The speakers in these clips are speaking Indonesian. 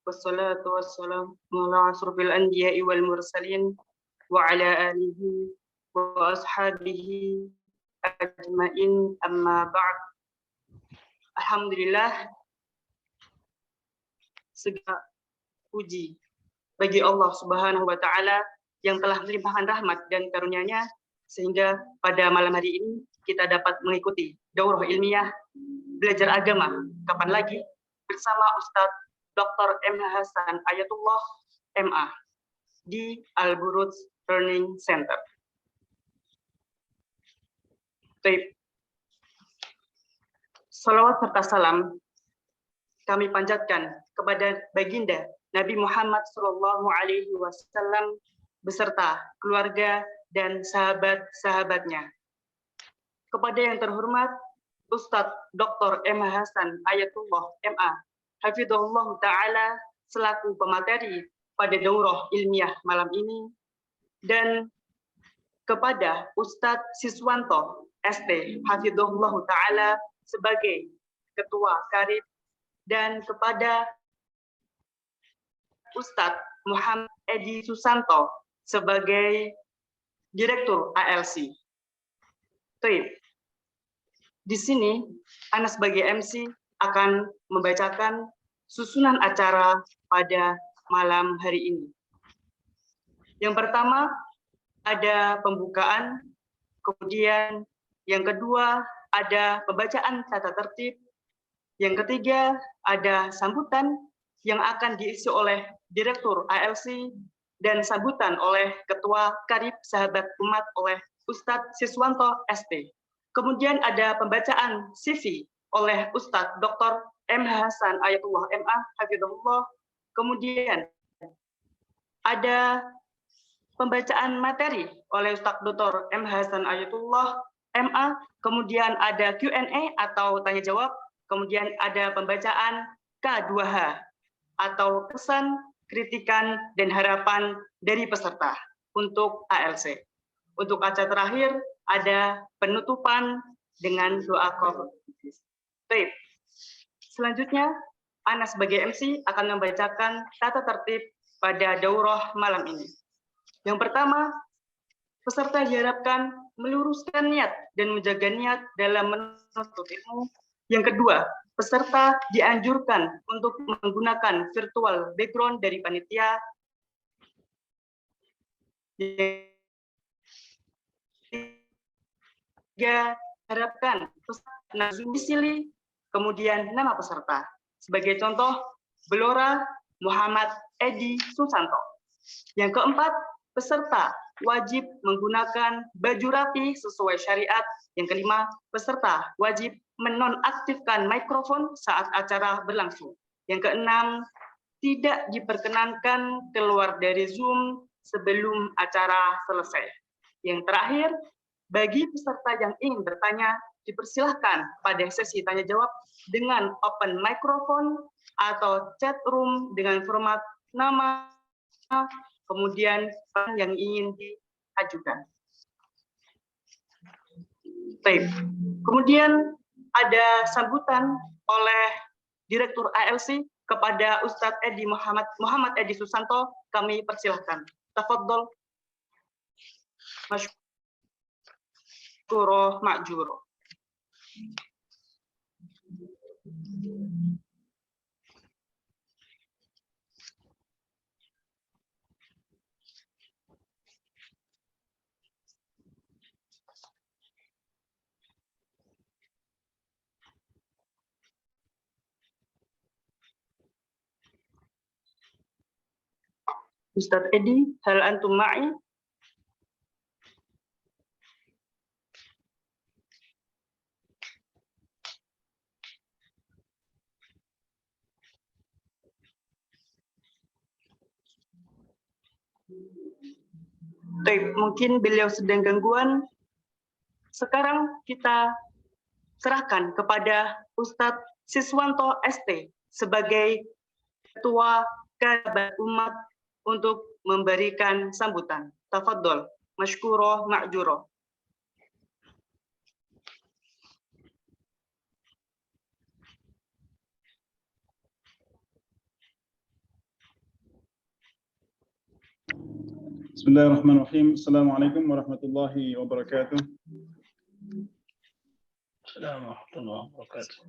Wassalatu wassalamu ala asrofil anbiya'i wal mursalin wa ala alihi wa ashabihi ajma'in, amma ba'd. Alhamdulillah, segala puji bagi Allah Subhanahu wa taala yang telah melimpahkan rahmat dan karunia-Nya sehingga pada malam hari ini kita dapat mengikuti daurah ilmiah belajar agama kapan lagi bersama Ustadz Dr. M. Hasan Ayatullah MA di Al-Buruj Learning Center. Baik. Salawat serta salam kami panjatkan kepada baginda Nabi Muhammad SAW beserta keluarga dan sahabat-sahabatnya. Kepada yang terhormat Ustadz Dr. M. Hasan Ayatullah MA Hafizahullah Ta'ala selaku pemateri pada daurah ilmiah malam ini, dan kepada Ustadz Siswanto ST Hafizahullah Ta'ala sebagai Ketua Karib, dan kepada Ustadz Muhammad Edi Susanto sebagai Direktur ALC. Baik. Di sini, Ana sebagai MC akan membacakan susunan acara pada malam hari ini. Yang pertama, ada pembukaan, kemudian yang kedua, ada pembacaan tata tertib, yang ketiga, ada sambutan yang akan diisi oleh Direktur ALC dan sambutan oleh Ketua Karib Sahabat Umat oleh Ustadz Siswanto ST. Kemudian ada pembacaan CV oleh Ustadz Dr. M. Hasan Ayatullah MA Hafizahullah. Kemudian ada pembacaan materi oleh Ustadz Dr. M. Hasan Ayatullah MA. Kemudian ada Q&A atau tanya jawab. Kemudian ada pembacaan K2H atau kesan, kritikan, dan harapan dari peserta untuk ALC. Untuk acara terakhir ada penutupan dengan doa qaful. Baik. Selanjutnya, Ana sebagai MC akan membacakan tata tertib pada daurah malam ini. Yang pertama, peserta diharapkan meluruskan niat dan menjaga niat dalam menuntut ilmu. Yang kedua, peserta dianjurkan untuk menggunakan virtual background dari panitia. Harapkan domisili, kemudian nama peserta. Sebagai contoh, Belora Muhammad Edi Susanto. Yang keempat, peserta wajib menggunakan baju rapi sesuai syariat. Yang kelima, peserta wajib menonaktifkan mikrofon saat acara berlangsung. Yang keenam, tidak diperkenankan keluar dari Zoom sebelum acara selesai. Yang terakhir, bagi peserta yang ingin bertanya, dipersilahkan pada sesi tanya jawab dengan open microphone atau chat room dengan format nama, kemudian yang ingin diajukan. Baik. Kemudian ada sambutan oleh Direktur ALC kepada Ustadz Edi Muhammad Edi Susanto. Kami persilahkan. Tafadhol. Masykuroh ma'juroh. Ustadz Edi, hal antum ma'i? Baik, mungkin beliau sedang gangguan. Sekarang kita serahkan kepada Ustadz Siswanto ST sebagai Ketua Kabat Umat untuk memberikan sambutan. Tafadhol, masykuroh ma'juroh. Bismillahirrahmanirrahim. Assalamualaikum warahmatullahi wabarakatuh. Assalamualaikum warahmatullahi wabarakatuh.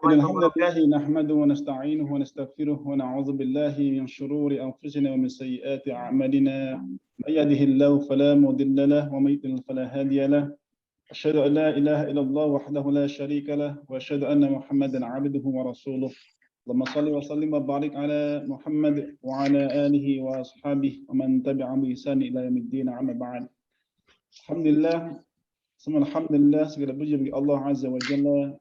Alhamdulillah nahmaduhu wa nasta'inuhu wa nastaghfiruh wa na'udzu billahi min shururi anfusina wa min sayyiati a'malina. May yahdihillahu fala mudilla lahu wa may yudlil fala hadiya lahu. Asyhadu an la ilaha illallah wahdahu la syarika lahu wa asyhadu anna Muhammadan 'abduhu wa rasuluh. Allahumma shalli wa sallim wa barik ala Muhammad wa ala alihi wa ashabihi wa man tabi'ahum bi ihsan ila yaumiddin, amma ba'd. Alhamdulillah, semua alhamdulillah, segala puji bagi Allah Azza wa Jalla.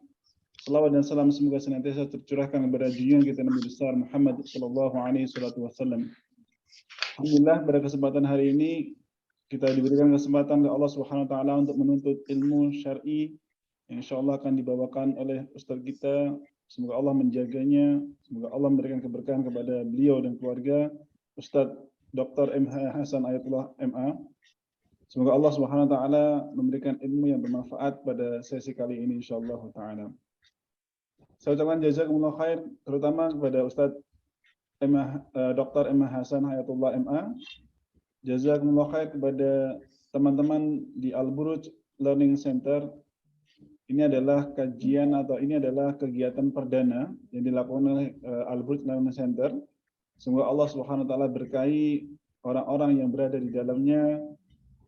Salawat dan salam semoga senantiasa tercurahkan kepada junjungan kita Nabi besar Muhammad sallallahu alaihi wasallam. Alhamdulillah, pada kesempatan hari ini kita diberikan kesempatan oleh Allah Subhanahu wa taala untuk menuntut ilmu syar'i yang insyaallah akan dibawakan oleh ustaz kita. Semoga Allah menjaganya, semoga Allah memberikan keberkahan kepada beliau dan keluarga, Ustadz Dr. MH Hasan Ayatullah MA. Semoga Allah Subhanahu wa taala memberikan ilmu yang bermanfaat pada sesi kali ini insyaallah taala. Saya ucapkan jazakumullah khair terutama kepada Ustadz Dr. MH Hasan Ayatullah MA. Jazakumullah khair kepada teman-teman di Al-Buruj Learning Center. Ini adalah kajian atau ini adalah kegiatan perdana yang dilakukan oleh Al-Buruj Learning Center. Semoga Allah Subhanahu wa taala berkahi orang-orang yang berada di dalamnya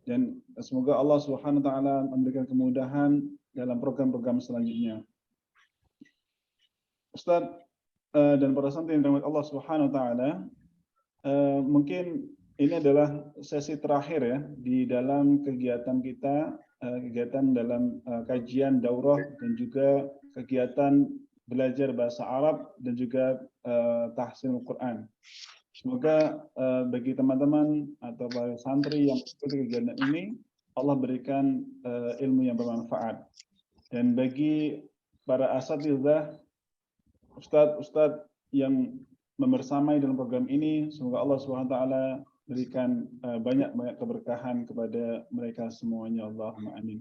dan semoga Allah Subhanahu wa taala memberikan kemudahan dalam program-program selanjutnya. Ustaz dan para santri yang dirahmati Allah Subhanahu wa taala, mungkin ini adalah sesi terakhir ya di dalam kegiatan kita, kegiatan dalam kajian daurah dan juga kegiatan belajar bahasa Arab dan juga tahsinul Quran. Semoga bagi teman-teman atau para santri yang mengikuti kegiatan ini Allah berikan ilmu yang bermanfaat. Dan bagi para asatidzah, ustadz yang membersamai dalam program ini, semoga Allah Subhanahu wa taala berikan banyak keberkahan kepada mereka semuanya. Allahumma amin.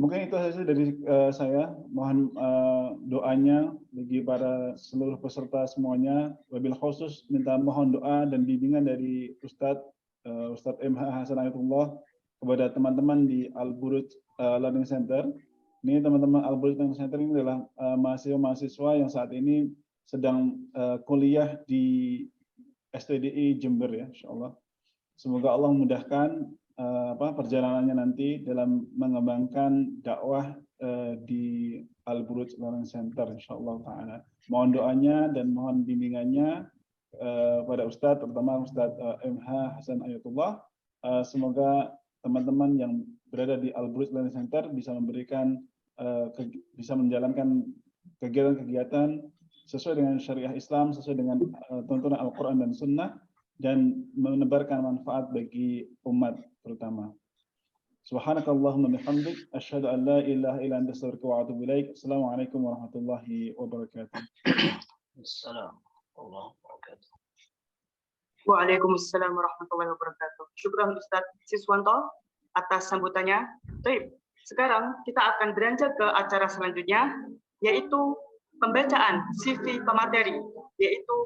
Mungkin itu saja dari saya. Mohon doanya bagi para seluruh peserta semuanya. Wabil khusus minta mohon doa dan bimbingan dari Ustadz MH Hasan Ayatullah kepada teman-teman di Al-Buruj Learning Center. Ini teman-teman Al-Buruj Learning Center ini adalah mahasiswa yang saat ini sedang kuliah di STDI Jember ya, insyaallah. Semoga Allah memudahkan perjalanannya nanti dalam mengembangkan dakwah di Al-Buruj Learning Center insyaallah taala. Mohon doanya dan mohon bimbingannya pada Ustadz, terutama Ustadz MH Hasan Ayatullah. Semoga teman-teman yang berada di Al-Buruj Learning Center bisa menjalankan kegiatan-kegiatan sesuai dengan syariah Islam, sesuai dengan tuntunan Al-Quran dan Sunnah, dan menebarkan manfaat bagi umat terutama. Subhanakallahumma bihamdik, asyhadu an la ilaha illa anta astaghfiruka wa atubu ilaik. Assalamualaikum warahmatullahi wabarakatuh. Assalamualaikum warahmatullahi wabarakatuh. Waalaikumsalam warahmatullahi wabarakatuh. Syukran Ustaz Siswanto atas sambutannya. Baik, sekarang kita akan beranjak ke acara selanjutnya, yaitu pembacaan CV pemateri, yaitu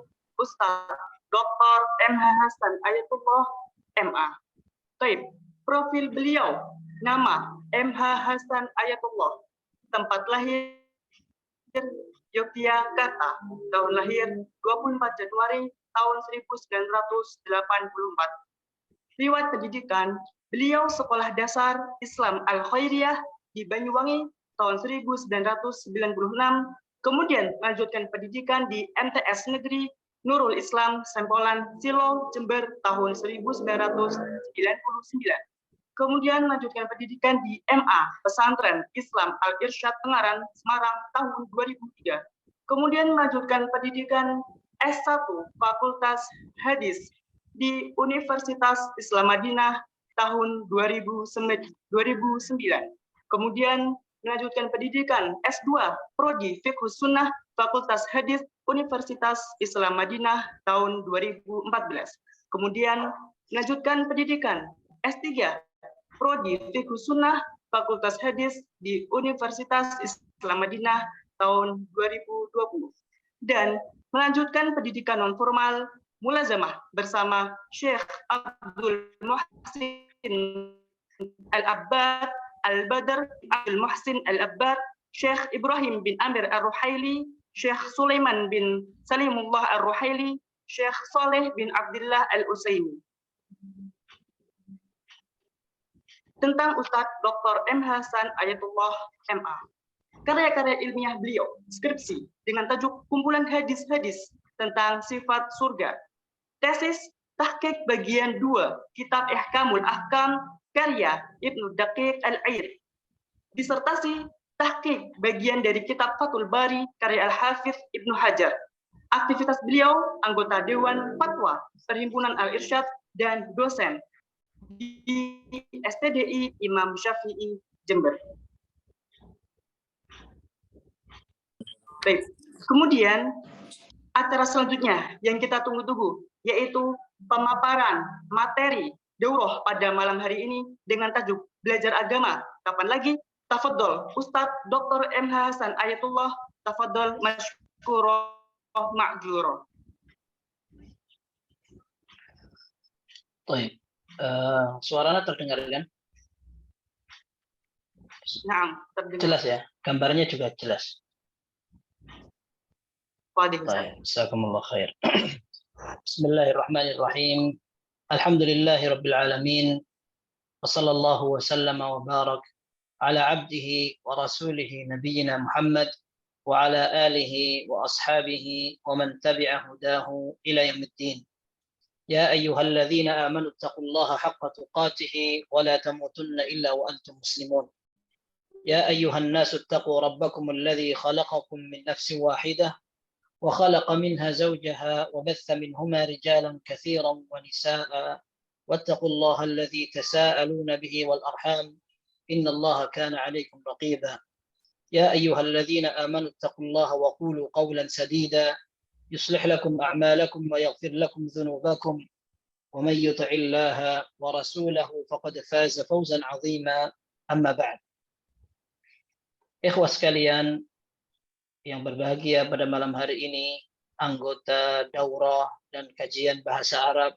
Ustaz Dr. MH Hasan Ayatullah MA. Baik, profil beliau, nama MH Hasan Ayatullah, tempat lahir Yogyakarta, tahun lahir 24 Januari tahun 1984. Riwayat pendidikan, beliau sekolah dasar Islam Al-Khairiyah di Banyuwangi tahun 1996, kemudian melanjutkan pendidikan di MTS Negeri Nurul Islam Sempolan Silo Jember tahun 1999. Kemudian melanjutkan pendidikan di MA Pesantren Islam Al-Irsyad Tengaran Semarang tahun 2003. Kemudian melanjutkan pendidikan S1 Fakultas Hadis di Universitas Islam Madinah tahun 2009. Kemudian melanjutkan pendidikan S2 Prodi Fiqh Sunnah Fakultas Hadis Universitas Islam Madinah tahun 2014. Kemudian melanjutkan pendidikan S3 Prodi Fiqh Sunnah Fakultas Hadis di Universitas Islam Madinah tahun 2020. Dan melanjutkan pendidikan non formal mulazamah bersama Syekh Abdul Muhsin Al-Abbad Al-Badr, Abdul Muhsin Al-Abbad, Syekh Ibrahim bin Amir Ar-Ruhaili, Syekh Sulaiman bin Salimullah Ar-Ruhaili, Syekh Saleh bin Abdullah Al-Utsaimin. Tentang Ustadz Dr. M. Hasan Ayatullah MA. Karya-karya ilmiah beliau, skripsi dengan tajuk kumpulan hadis-hadis tentang sifat surga. Tesis tahqiq bagian 2 kitab Ihkamul Ahkam karya Ibnu Daqiq Al-Airi. Disertasi tahqiq bagian dari kitab Fathul Bari karya Al-Hafidz Ibnu Hajar. Aktivitas beliau anggota Dewan Fatwa Perhimpunan Al-Irsyad dan dosen di STDI Imam Syafi'i Jember. Baik. Kemudian acara selanjutnya yang kita tunggu-tunggu yaitu pemaparan materi daurah pada malam hari ini dengan tajuk belajar agama. Kapan lagi? Tafadhol Ustadz Dr. M. Hasan Ayatullah, tafadhol masykurah ma'jurah. Baik. Suaranya terdengar kan? Nah, terdengar. Jelas ya? Gambarnya juga jelas. Baik, jazakumullah khair. Bismillahirrahmanirrahim. Alhamdulillahi rabbil alamin. Wa sallallahu wa sallama wa barak ala abdihi wa rasulihi nabiyyina Muhammad wa ala alihi wa ashabihi wa man tabi'a hudahu ila yaumiddin. يا أيها الذين آمنوا اتقوا الله حق تقاته ولا تموتن إلا وأنتم مسلمون يا أيها الناس اتقوا ربكم الذي خلقكم من نفس واحدة وخلق منها زوجها وبث منهما رجالا كثيرا ونساء واتقوا الله الذي تساءلون به والأرحام إن الله كان عليكم رقيبا يا أيها الذين آمنوا اتقوا الله وقولوا قولا سديدا يصلح لكم أعمالكم ويغفر لكم ذنوبكم ومن يطع الله ورسوله فقد فاز فوزا عظيما أما بعد. Ikhwah sekalian yang berbahagia pada malam hari ini, anggota daurah dan kajian bahasa Arab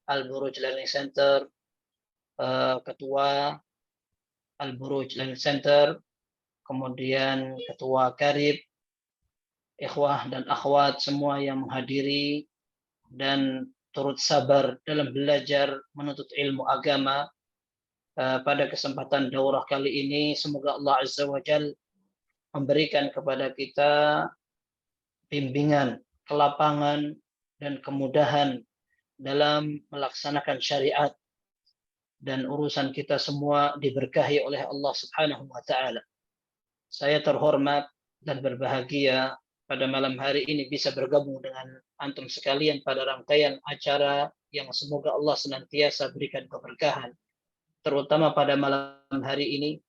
Al-Buruj Learning Center, ketua Al-Buruj Learning Center, kemudian ketua Karib, ikhwah dan akhwat semua yang menghadiri dan turut sabar dalam belajar menuntut ilmu agama pada kesempatan daurah kali ini. Semoga Allah Azza wa Jalla memberikan kepada kita bimbingan, kelapangan, dan kemudahan dalam melaksanakan syariat, dan urusan kita semua diberkahi oleh Allah Subhanahu wa Ta'ala. Saya terhormat dan berbahagia pada malam hari ini bisa bergabung dengan antum sekalian pada rangkaian acara yang semoga Allah senantiasa berikan keberkahan, terutama pada malam hari ini,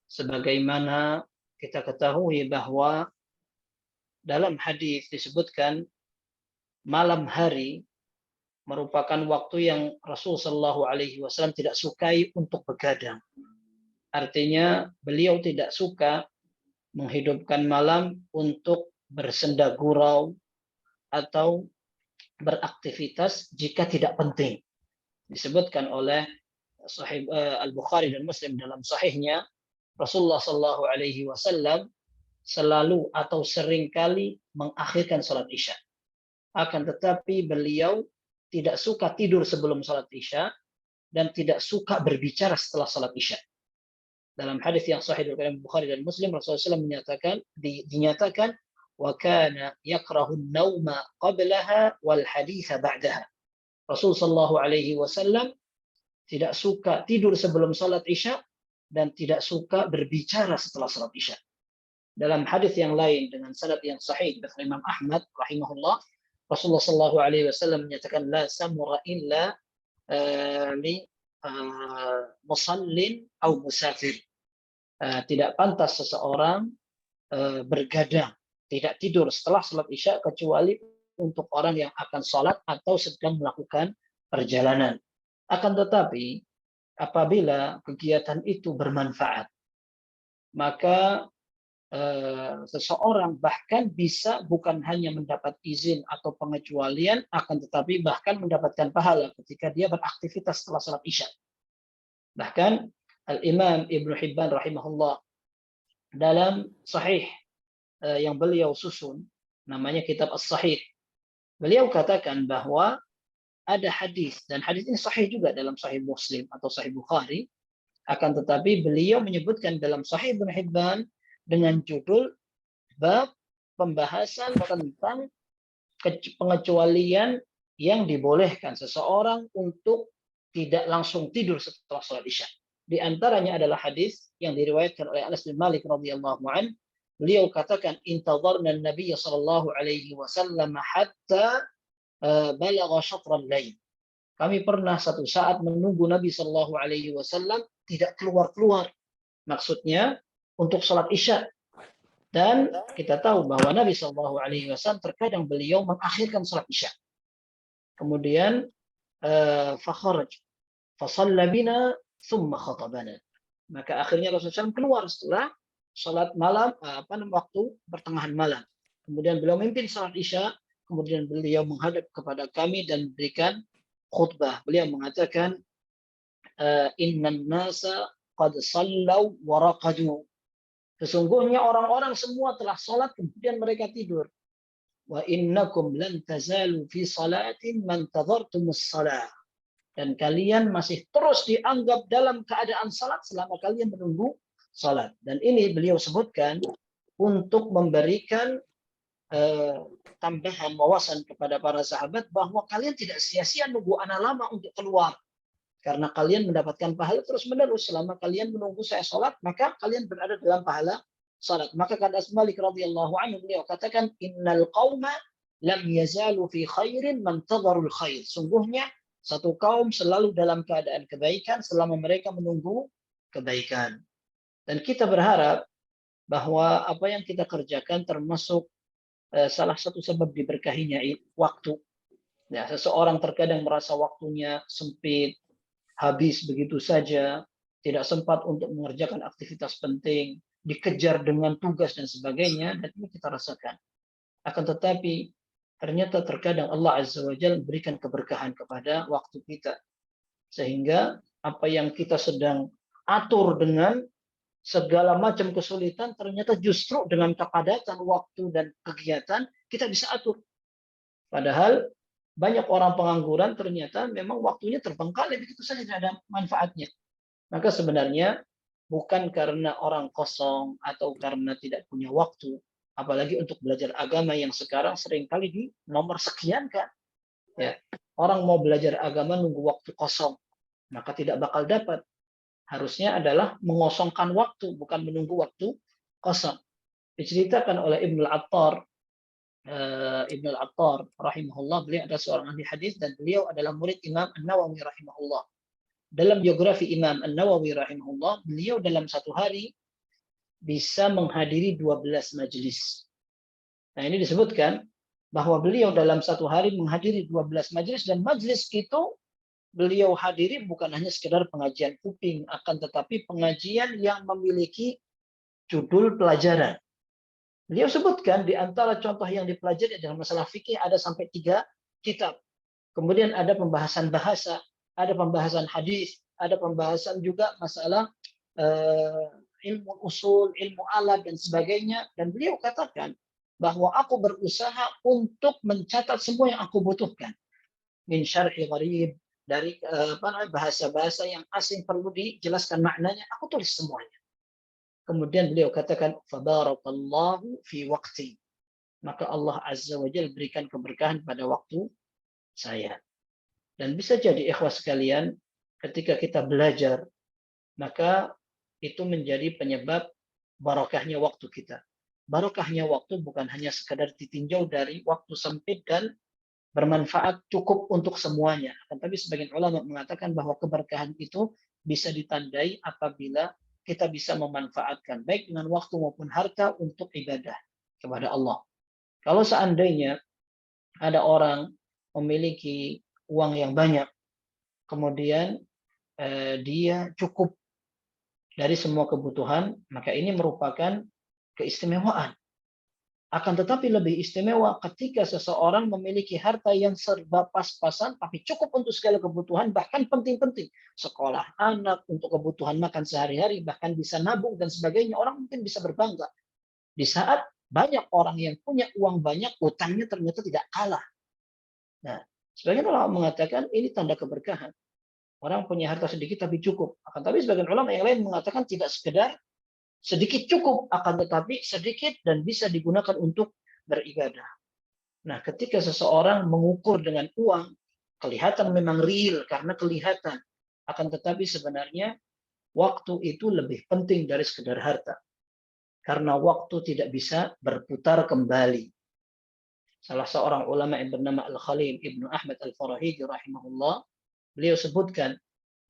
sebagaimana kita ketahui bahwa dalam hadis disebutkan malam hari merupakan waktu yang Rasul Shallallahu Alaihi Wasallam tidak sukai untuk begadang. Artinya beliau tidak suka menghidupkan malam untuk bersenda gurau atau beraktivitas jika tidak penting. Disebutkan oleh Sahih Al-Bukhari dan Muslim dalam sahihnya, Rasulullah Shallallahu Alaihi Wasallam selalu atau seringkali mengakhirkan salat Isya. Akan tetapi beliau tidak suka tidur sebelum salat Isya dan tidak suka berbicara setelah salat Isya. Dalam hadis yang sahih dari Bukhari dan Muslim, Rasulullah SAW dinyatakan wa kana yakrahu an-nauma qablaha wal haditha ba'daha. Rasul sallallahu alaihi wasallam tidak suka tidur sebelum salat Isya dan tidak suka berbicara setelah salat Isya. Dalam hadis yang lain dengan sanad yang sahih dari Imam Ahmad rahimahullah, Rasulullah sallallahu alaihi wasallam menyatakan la samura illa li musallin atau musafir. Tidak pantas seseorang bergadang, tidak tidur setelah salat Isya kecuali untuk orang yang akan salat atau sedang melakukan perjalanan. Akan tetapi apabila kegiatan itu bermanfaat, maka seseorang bahkan bisa bukan hanya mendapat izin atau pengecualian, akan tetapi bahkan mendapatkan pahala ketika dia beraktivitas setelah salat Isya. Bahkan Al-Imam Ibnu Hibban rahimahullah dalam sahih yang beliau susun, namanya kitab As-Sahih, beliau katakan bahwa ada hadis, dan hadis ini sahih juga dalam Sahih Muslim atau Sahih Bukhari, akan tetapi beliau menyebutkan dalam Sahih Ibnu Hibban dengan judul bab pembahasan tentang pengecualian yang dibolehkan seseorang untuk tidak langsung tidur setelah sholat Isya. Di antaranya adalah hadis yang diriwayatkan oleh Anas bin Malik radhiyallahu an. Beliau katakan, intadharna an-nabiy sallallahu alaihi wasallam hatta balagha syatran lail. Kami pernah satu saat menunggu Nabi sallallahu alaihi wasallam tidak keluar-keluar. Maksudnya untuk sholat Isya. Dan kita tahu bahwa Nabi sallallahu alaihi wasallam terkadang beliau mengakhirkan sholat Isya. Kemudian fakharaj fasalla bina thumma khatabana. Maka akhirnya Rasulullah SAW keluar setelah salat malam, waktu pertengahan malam. Kemudian beliau memimpin salat Isya, kemudian beliau menghadap kepada kami dan memberikan khutbah. Beliau mengatakan, innan nasa qad sallau wa raqadu. Sesungguhnya orang-orang semua telah salat kemudian mereka tidur. Wa innakum lan tazalu fi salatin man tadhartumus salat. Dan kalian masih terus dianggap dalam keadaan salat selama kalian menunggu salat. Dan ini beliau sebutkan untuk memberikan tambahan wawasan kepada para sahabat bahwa kalian tidak sia-sia nunggu ana lama untuk keluar. Karena kalian mendapatkan pahala terus-menerus selama kalian menunggu saya salat, maka kalian berada dalam pahala salat. Maka kata Anas Malik radhiyallahu anhu, beliau katakan, innal qauma lam yazalu fi khairin man tadharul khair. Sungguhnya satu kaum selalu dalam keadaan kebaikan selama mereka menunggu kebaikan. Dan kita berharap bahwa apa yang kita kerjakan termasuk salah satu sebab diberkahinya waktu. Ya, seseorang terkadang merasa waktunya sempit, habis begitu saja, tidak sempat untuk mengerjakan aktivitas penting, dikejar dengan tugas dan sebagainya, dan ini kita rasakan. Akan tetapi ternyata terkadang Allah Azza wa Jalla memberikan keberkahan kepada waktu kita. Sehingga apa yang kita sedang atur dengan segala macam kesulitan, ternyata justru dengan kepadatan waktu dan kegiatan, kita bisa atur. Padahal banyak orang pengangguran ternyata memang waktunya terbengkalai begitu saja, tidak ada manfaatnya. Maka sebenarnya bukan karena orang kosong atau karena tidak punya waktu, apalagi untuk belajar agama yang sekarang seringkali di nomor sekian kan. Ya, orang mau belajar agama nunggu waktu kosong, maka tidak bakal dapat. Harusnya adalah mengosongkan waktu, bukan menunggu waktu kosong. Diceritakan oleh Ibnu Al-Attar, rahimahullah, beliau adalah seorang ahli hadis dan beliau adalah murid Imam An-Nawawi rahimahullah. Dalam biografi Imam An-Nawawi rahimahullah, beliau dalam satu hari bisa menghadiri 12 majelis. Nah, ini disebutkan bahwa beliau dalam satu hari menghadiri 12 majelis, dan majelis itu beliau hadiri bukan hanya sekedar pengajian kuping, akan tetapi pengajian yang memiliki judul pelajaran. Beliau sebutkan di antara contoh yang dipelajari dalam masalah fikih ada sampai 3 kitab. Kemudian ada pembahasan bahasa, ada pembahasan hadis, ada pembahasan juga masalah ilmu usul, ilmu alat dan sebagainya. Dan beliau katakan bahwa aku berusaha untuk mencatat semua yang aku butuhkan. Min syarhi gharib, dari bahasa-bahasa yang asing perlu dijelaskan maknanya, aku tulis semuanya. Kemudian beliau katakan, fabarakallahu fi waqti. Maka Allah Azza wa Jalla berikan keberkahan pada waktu saya. Dan bisa jadi ikhwah sekalian, ketika kita belajar, maka itu menjadi penyebab barokahnya waktu kita. Barokahnya waktu bukan hanya sekadar ditinjau dari waktu sempit dan bermanfaat cukup untuk semuanya. Tapi sebagian ulama mengatakan bahwa keberkahan itu bisa ditandai apabila kita bisa memanfaatkan baik dengan waktu maupun harta untuk ibadah kepada Allah. Kalau seandainya ada orang memiliki uang yang banyak, kemudian dia cukup dari semua kebutuhan, maka ini merupakan keistimewaan. Akan tetapi lebih istimewa ketika seseorang memiliki harta yang serba pas-pasan, tapi cukup untuk segala kebutuhan, bahkan penting-penting. Sekolah anak, untuk kebutuhan makan sehari-hari, bahkan bisa nabung dan sebagainya. Orang mungkin bisa berbangga. Di saat banyak orang yang punya uang banyak, utangnya ternyata tidak kalah. Nah, sebagian ulama mengatakan ini tanda keberkahan. Orang punya harta sedikit tapi cukup. Akan tetapi sebagian ulama yang lain mengatakan tidak sekedar sedikit cukup, akan tetapi sedikit dan bisa digunakan untuk beribadah. Nah, ketika seseorang mengukur dengan uang, kelihatan memang real karena kelihatan. Akan tetapi sebenarnya waktu itu lebih penting dari sekedar harta. Karena waktu tidak bisa berputar kembali. Salah seorang ulama yang bernama Al-Khalil Ibnu Ahmad Al-Farahidi rahimahullah, beliau sebutkan,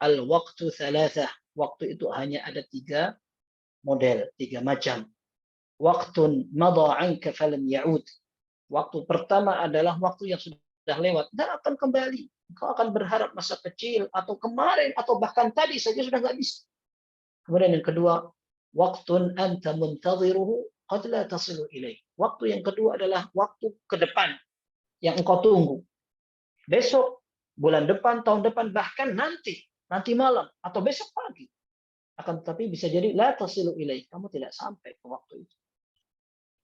al-waqtu thalathah. Waktu itu hanya ada 3 model, 3 macam. Waktun madha anka falam ya'ud. Waktu pertama adalah waktu yang sudah lewat dan akan kembali. Kau akan berharap masa kecil atau kemarin atau bahkan tadi saja sudah nggak bisa. Kemudian yang kedua, waktun anta muntadhiruhu qad la tasilu ilaih. Waktu yang kedua adalah waktu ke depan yang engkau tunggu. Besok, bulan depan, tahun depan, bahkan nanti malam atau besok pagi. Akan tetapi bisa jadi la tasilu ilaih, kamu tidak sampai ke waktu itu.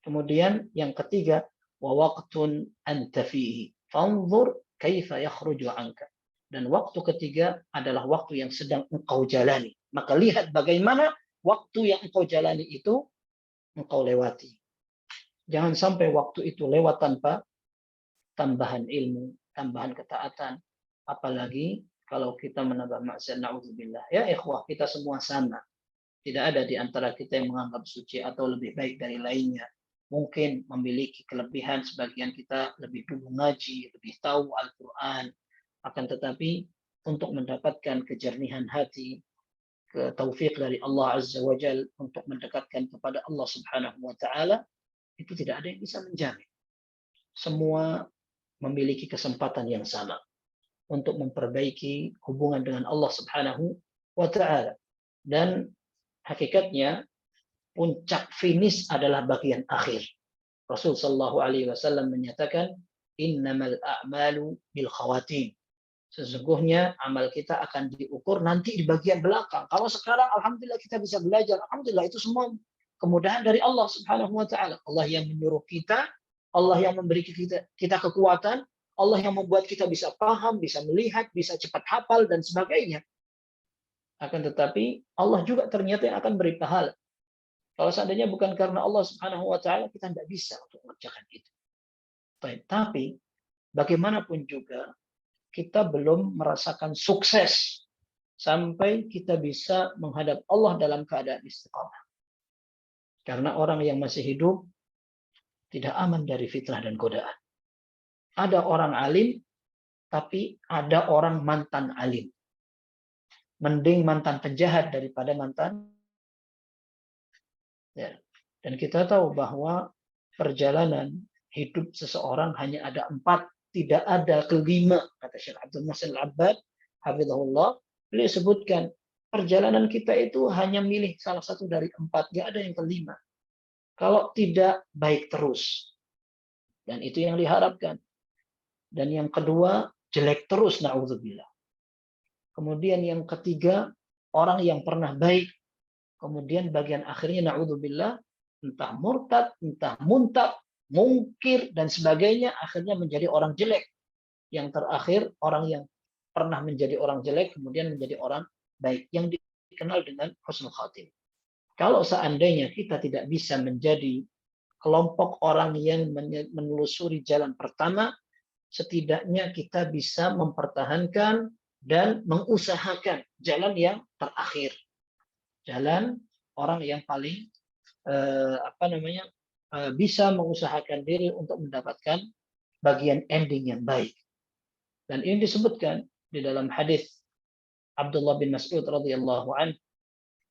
Kemudian yang ketiga, wa waqtun anta fihi fanzur kaifa yakhruju anka. Dan waktu ketiga adalah waktu yang sedang engkau jalani. Maka lihat bagaimana waktu yang engkau jalani itu engkau lewati. Jangan sampai waktu itu lewat tanpa tambahan ilmu, tambahan ketaatan, apalagi kalau kita menambah maksiat, na'udzubillah. Ya ikhwah, kita semua sama. Tidak ada di antara kita yang menganggap suci atau lebih baik dari lainnya. Mungkin memiliki kelebihan, sebagian kita lebih dulu ngaji, lebih tahu Al-Quran. Akan tetapi untuk mendapatkan kejernihan hati, taufik dari Allah Azza wa Jal untuk mendekatkan kepada Allah Subhanahu wa Ta'ala, itu tidak ada yang bisa menjamin. Semua memiliki kesempatan yang sama untuk memperbaiki hubungan dengan Allah Subhanahu wa Ta'ala. Dan hakikatnya puncak finish adalah bagian akhir. Rasul sallallahu alaihi wasallam menyatakan, innamal a'malu bil khawatim. Sesungguhnya amal kita akan diukur nanti di bagian belakang. Kalau sekarang alhamdulillah kita bisa belajar, alhamdulillah itu semua kemudahan dari Allah Subhanahu wa Ta'ala. Allah yang menyuruh kita, Allah yang memberi kita kekuatan, Allah yang membuat kita bisa paham, bisa melihat, bisa cepat hafal, dan sebagainya. Akan tetapi, Allah juga ternyata yang akan beri pahala. Kalau seandainya bukan karena Allah Subhanahu wa Ta'ala, kita tidak bisa untuk mengerjakan itu. Tapi, bagaimanapun juga, kita belum merasakan sukses sampai kita bisa menghadap Allah dalam keadaan istiqamah. Karena orang yang masih hidup tidak aman dari fitnah dan godaan. Ada orang alim, tapi ada orang mantan alim. Mending mantan penjahat daripada mantan. Ya. Dan kita tahu bahwa perjalanan hidup seseorang hanya ada 4, tidak ada kelima, kata Syekh Abdul Muhsin Al-Abbad, hafizahullah. Beliau sebutkan, perjalanan kita itu hanya milih salah satu dari 4, tidak ada yang kelima. Kalau tidak, baik terus. Dan itu yang diharapkan. Dan yang kedua, jelek terus, na'udzubillah. Kemudian yang ketiga, orang yang pernah baik. Kemudian bagian akhirnya, na'udzubillah, entah murtad, entah muntab, mungkir, dan sebagainya, akhirnya menjadi orang jelek. Yang terakhir, orang yang pernah menjadi orang jelek, kemudian menjadi orang baik, yang dikenal dengan husnul khatimah. Kalau seandainya kita tidak bisa menjadi kelompok orang yang menelusuri jalan pertama, setidaknya kita bisa mempertahankan dan mengusahakan jalan yang terakhir. Jalan orang yang paling bisa mengusahakan diri untuk mendapatkan bagian ending yang baik. Dan ini disebutkan di dalam hadis Abdullah bin Mas'ud radhiyallahu anhu.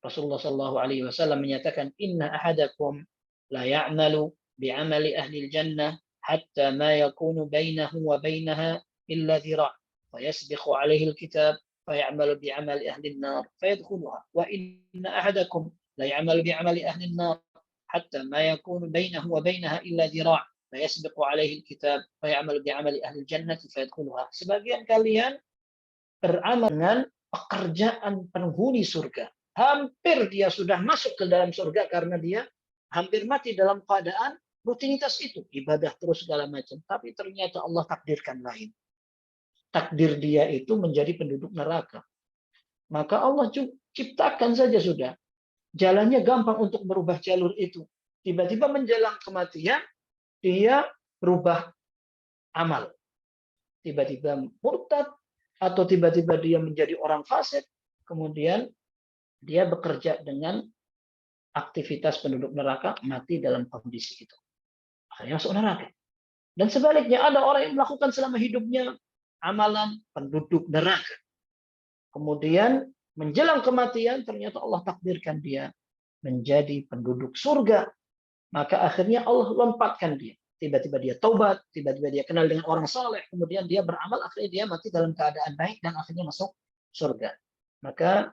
Rasulullah sallallahu alaihi wasallam menyatakan, inna ahadakum la ya'malu bi'amali ahli al-jannah hatta ma yakunu bainahu wa bainaha illa dhira' fa yasbiqu alaihi al-kitab fa ya'malu bi'amali ahli an-nar fa yadkhuluha wa inna ahadakum la ya'malu bi'amali ahli an-nar hatta ma yakunu bainahu wa bainaha illa dhira' fa yasbiqu alaihi alkitab fa ya'malu bi'amali ahli jannati fa yadkhuluha. Sebagian kalian beramal dengan pekerjaan penghuni surga. Hampir dia sudah masuk ke dalam surga karena dia hampir mati dalam keadaan rutinitas itu, ibadah terus segala macam. Tapi ternyata Allah takdirkan lain. Takdir dia itu menjadi penduduk neraka. Maka Allah ciptakan saja sudah. Jalannya gampang untuk merubah jalur itu. Tiba-tiba menjelang kematian, dia berubah amal. Tiba-tiba murtad, atau tiba-tiba dia menjadi orang fasik, kemudian dia bekerja dengan aktivitas penduduk neraka, mati dalam kondisi itu. Akhirnya masuk neraka. Dan sebaliknya ada orang yang melakukan selama hidupnya amalan penduduk neraka. Kemudian menjelang kematian ternyata Allah takdirkan dia menjadi penduduk surga. Maka akhirnya Allah lompatkan dia. Tiba-tiba dia taubat, tiba-tiba dia kenal dengan orang saleh, kemudian dia beramal, akhirnya dia mati dalam keadaan baik dan akhirnya masuk surga. Maka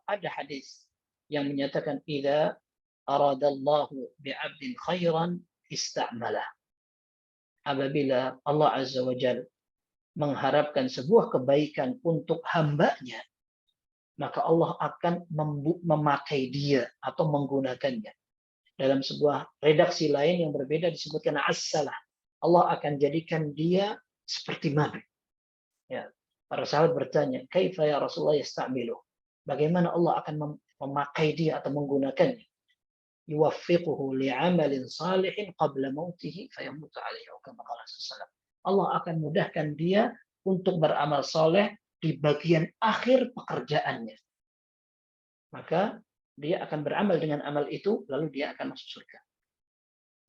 ada hadis yang menyatakan idza aradallahu bi'abdin khairan ista'malah. Apabila Allah Azza wa Jalla mengharapkan sebuah kebaikan untuk hambanya, maka Allah akan memakai dia atau menggunakannya. Dalam sebuah redaksi lain yang berbeda disebutkan as-salah. Allah akan jadikan dia seperti madu. Ya, para sahabat bertanya, "Kaifa ya Rasulullah yasta'milu?" Bagaimana Allah akan memakai dia atau menggunakannya? Yuwaffiquhu li'amalin salihin qabla mautihi fayamutu alaihi kama qala sallallahu. Allah akan mudahkan dia untuk beramal soleh di bagian akhir pekerjaannya. Maka dia akan beramal dengan amal itu, lalu dia akan masuk surga.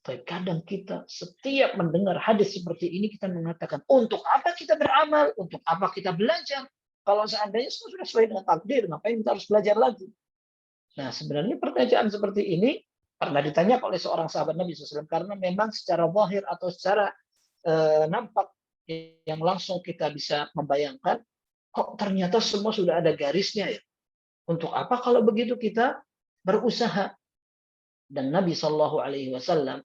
Tapi kadang kita setiap mendengar hadis seperti ini, kita mengatakan, untuk apa kita beramal? Untuk apa kita belajar? Kalau seandainya sudah sesuai dengan takdir, ngapain kita harus belajar lagi? Nah, sebenarnya pertanyaan seperti ini pernah ditanya oleh seorang sahabat Nabi SAW, karena memang secara zahir atau secara nampak yang langsung kita bisa membayangkan, kok ternyata semua sudah ada garisnya ya. Untuk apa kalau begitu kita berusaha? Dan Nabi Shallallahu Alaihi Wasallam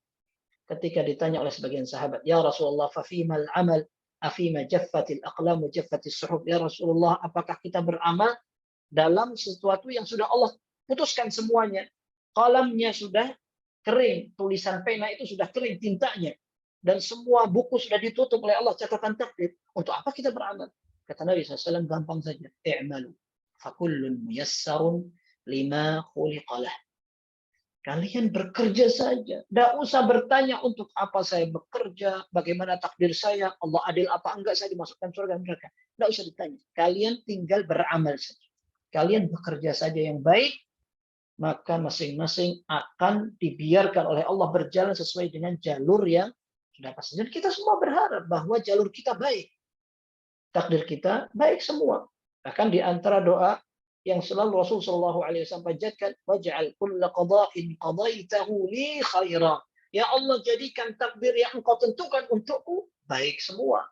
ketika ditanya oleh sebagian sahabat, ya Rasulullah, fafimal amal, afima jaffatil aqlam, jaffatis suhuf. Ya Rasulullah, apakah kita beramal dalam sesuatu yang sudah Allah putuskan semuanya? Kalamnya sudah kering, tulisan pena itu sudah kering tintanya, dan semua buku sudah ditutup oleh Allah catatan takdir. Untuk apa kita beramal? Kata Nabi SAW, gampang saja. I'malu fakullun muyassarun lima khuliqalah. Kalian bekerja saja. Tidak usah bertanya untuk apa saya bekerja, bagaimana takdir saya, Allah adil apa enggak saya dimasukkan surga neraka. Tidak usah ditanya. Kalian tinggal beramal saja. Kalian bekerja saja yang baik, maka masing-masing akan dibiarkan oleh Allah berjalan sesuai dengan jalur yang sudah pasti. Dan kita semua berharap bahwa jalur kita baik. Takdir kita baik semua. Bahkan di antara doa yang selalu Rasulullah SAW panjatkan, waj'al kulla qada'in qadaitahu li khaira. Ya Allah, jadikan takdir yang engkau tentukan untukku baik semua.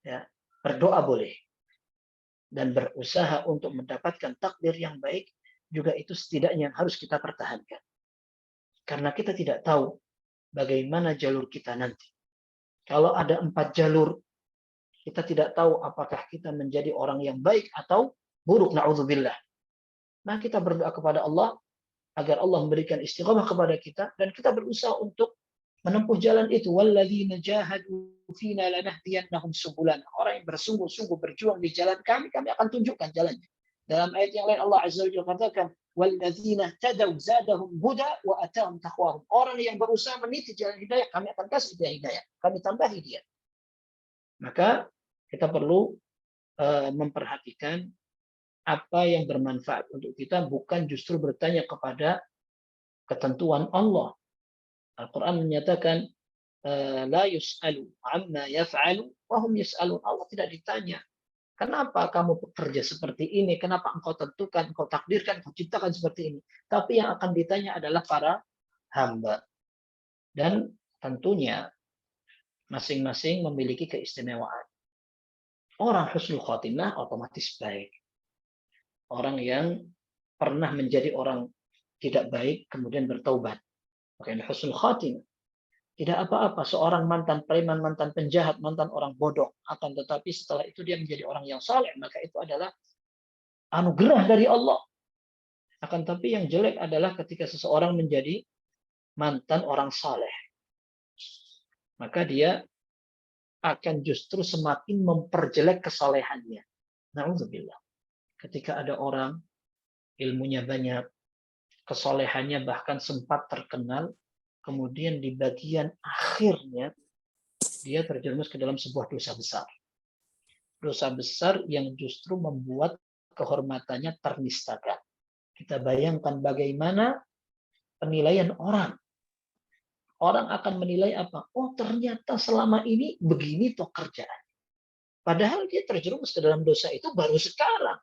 Ya, berdoa boleh. Dan berusaha untuk mendapatkan takdir yang baik juga itu setidaknya harus kita pertahankan. Karena kita tidak tahu bagaimana jalur kita nanti. Kalau ada 4 jalur, kita tidak tahu apakah kita menjadi orang yang baik atau buruk, na'udzubillah. Nah, kita berdoa kepada Allah agar Allah memberikan istiqamah kepada kita dan kita berusaha untuk menempuh jalan itu. Walladzina jahadu fina lanahdiyannahum subulana. Orang yang bersungguh-sungguh berjuang di jalan kami akan tunjukkan jalannya. Dalam ayat yang lain Allah Azza wa Jalla katakan, walladzina tadaw zadahum huda wa atahum taqwahum. Orang yang berusaha meniti jalan hidayah, kami akan kasih dia hidayah. Kami tambahi dia. Maka kita perlu memperhatikan apa yang bermanfaat untuk kita, bukan justru bertanya kepada ketentuan Allah. Al-Quran menyatakan, la yus'alu amma yaf'alu wa hum yus'alun. Allah tidak ditanya, kenapa kamu bekerja seperti ini? Kenapa engkau tentukan, engkau takdirkan, engkau ciptakan seperti ini? Tapi yang akan ditanya adalah para hamba. Dan tentunya masing-masing memiliki keistimewaan. Orang husnul khotimah otomatis baik. Orang yang pernah menjadi orang tidak baik kemudian bertaubat. Makanya husnul khatimah. Tidak apa-apa seorang mantan preman, mantan penjahat, mantan orang bodoh, akan tetapi setelah itu dia menjadi orang yang saleh, maka itu adalah anugerah dari Allah. Akan tetapi yang jelek adalah ketika seseorang menjadi mantan orang saleh, maka dia akan justru semakin memperjelek kesalehannya. Na'udzubillah. Ketika ada orang ilmunya banyak, kesolehannya bahkan sempat terkenal, kemudian di bagian akhirnya dia terjerumus ke dalam sebuah dosa besar. Dosa besar yang justru membuat kehormatannya ternistakan. Kita bayangkan bagaimana penilaian orang. Orang akan menilai apa? Oh, ternyata selama ini begini toh kerjaan. Padahal dia terjerumus ke dalam dosa itu baru sekarang.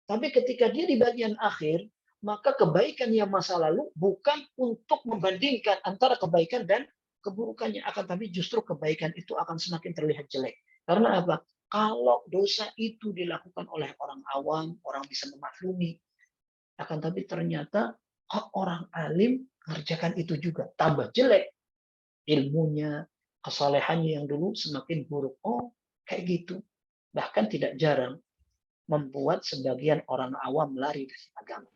Tapi ketika dia di bagian akhir, maka kebaikan yang masa lalu bukan untuk membandingkan antara kebaikan dan keburukannya, akan tapi justru kebaikan itu akan semakin terlihat jelek. Karena apa? Kalau dosa itu dilakukan oleh orang awam, orang bisa memaklumi. Akan tapi ternyata orang alim mengerjakan itu juga. Tambah jelek ilmunya, kesalehannya yang dulu semakin buruk. Oh, kayak gitu. Bahkan tidak jarang membuat sebagian orang awam lari dari agama.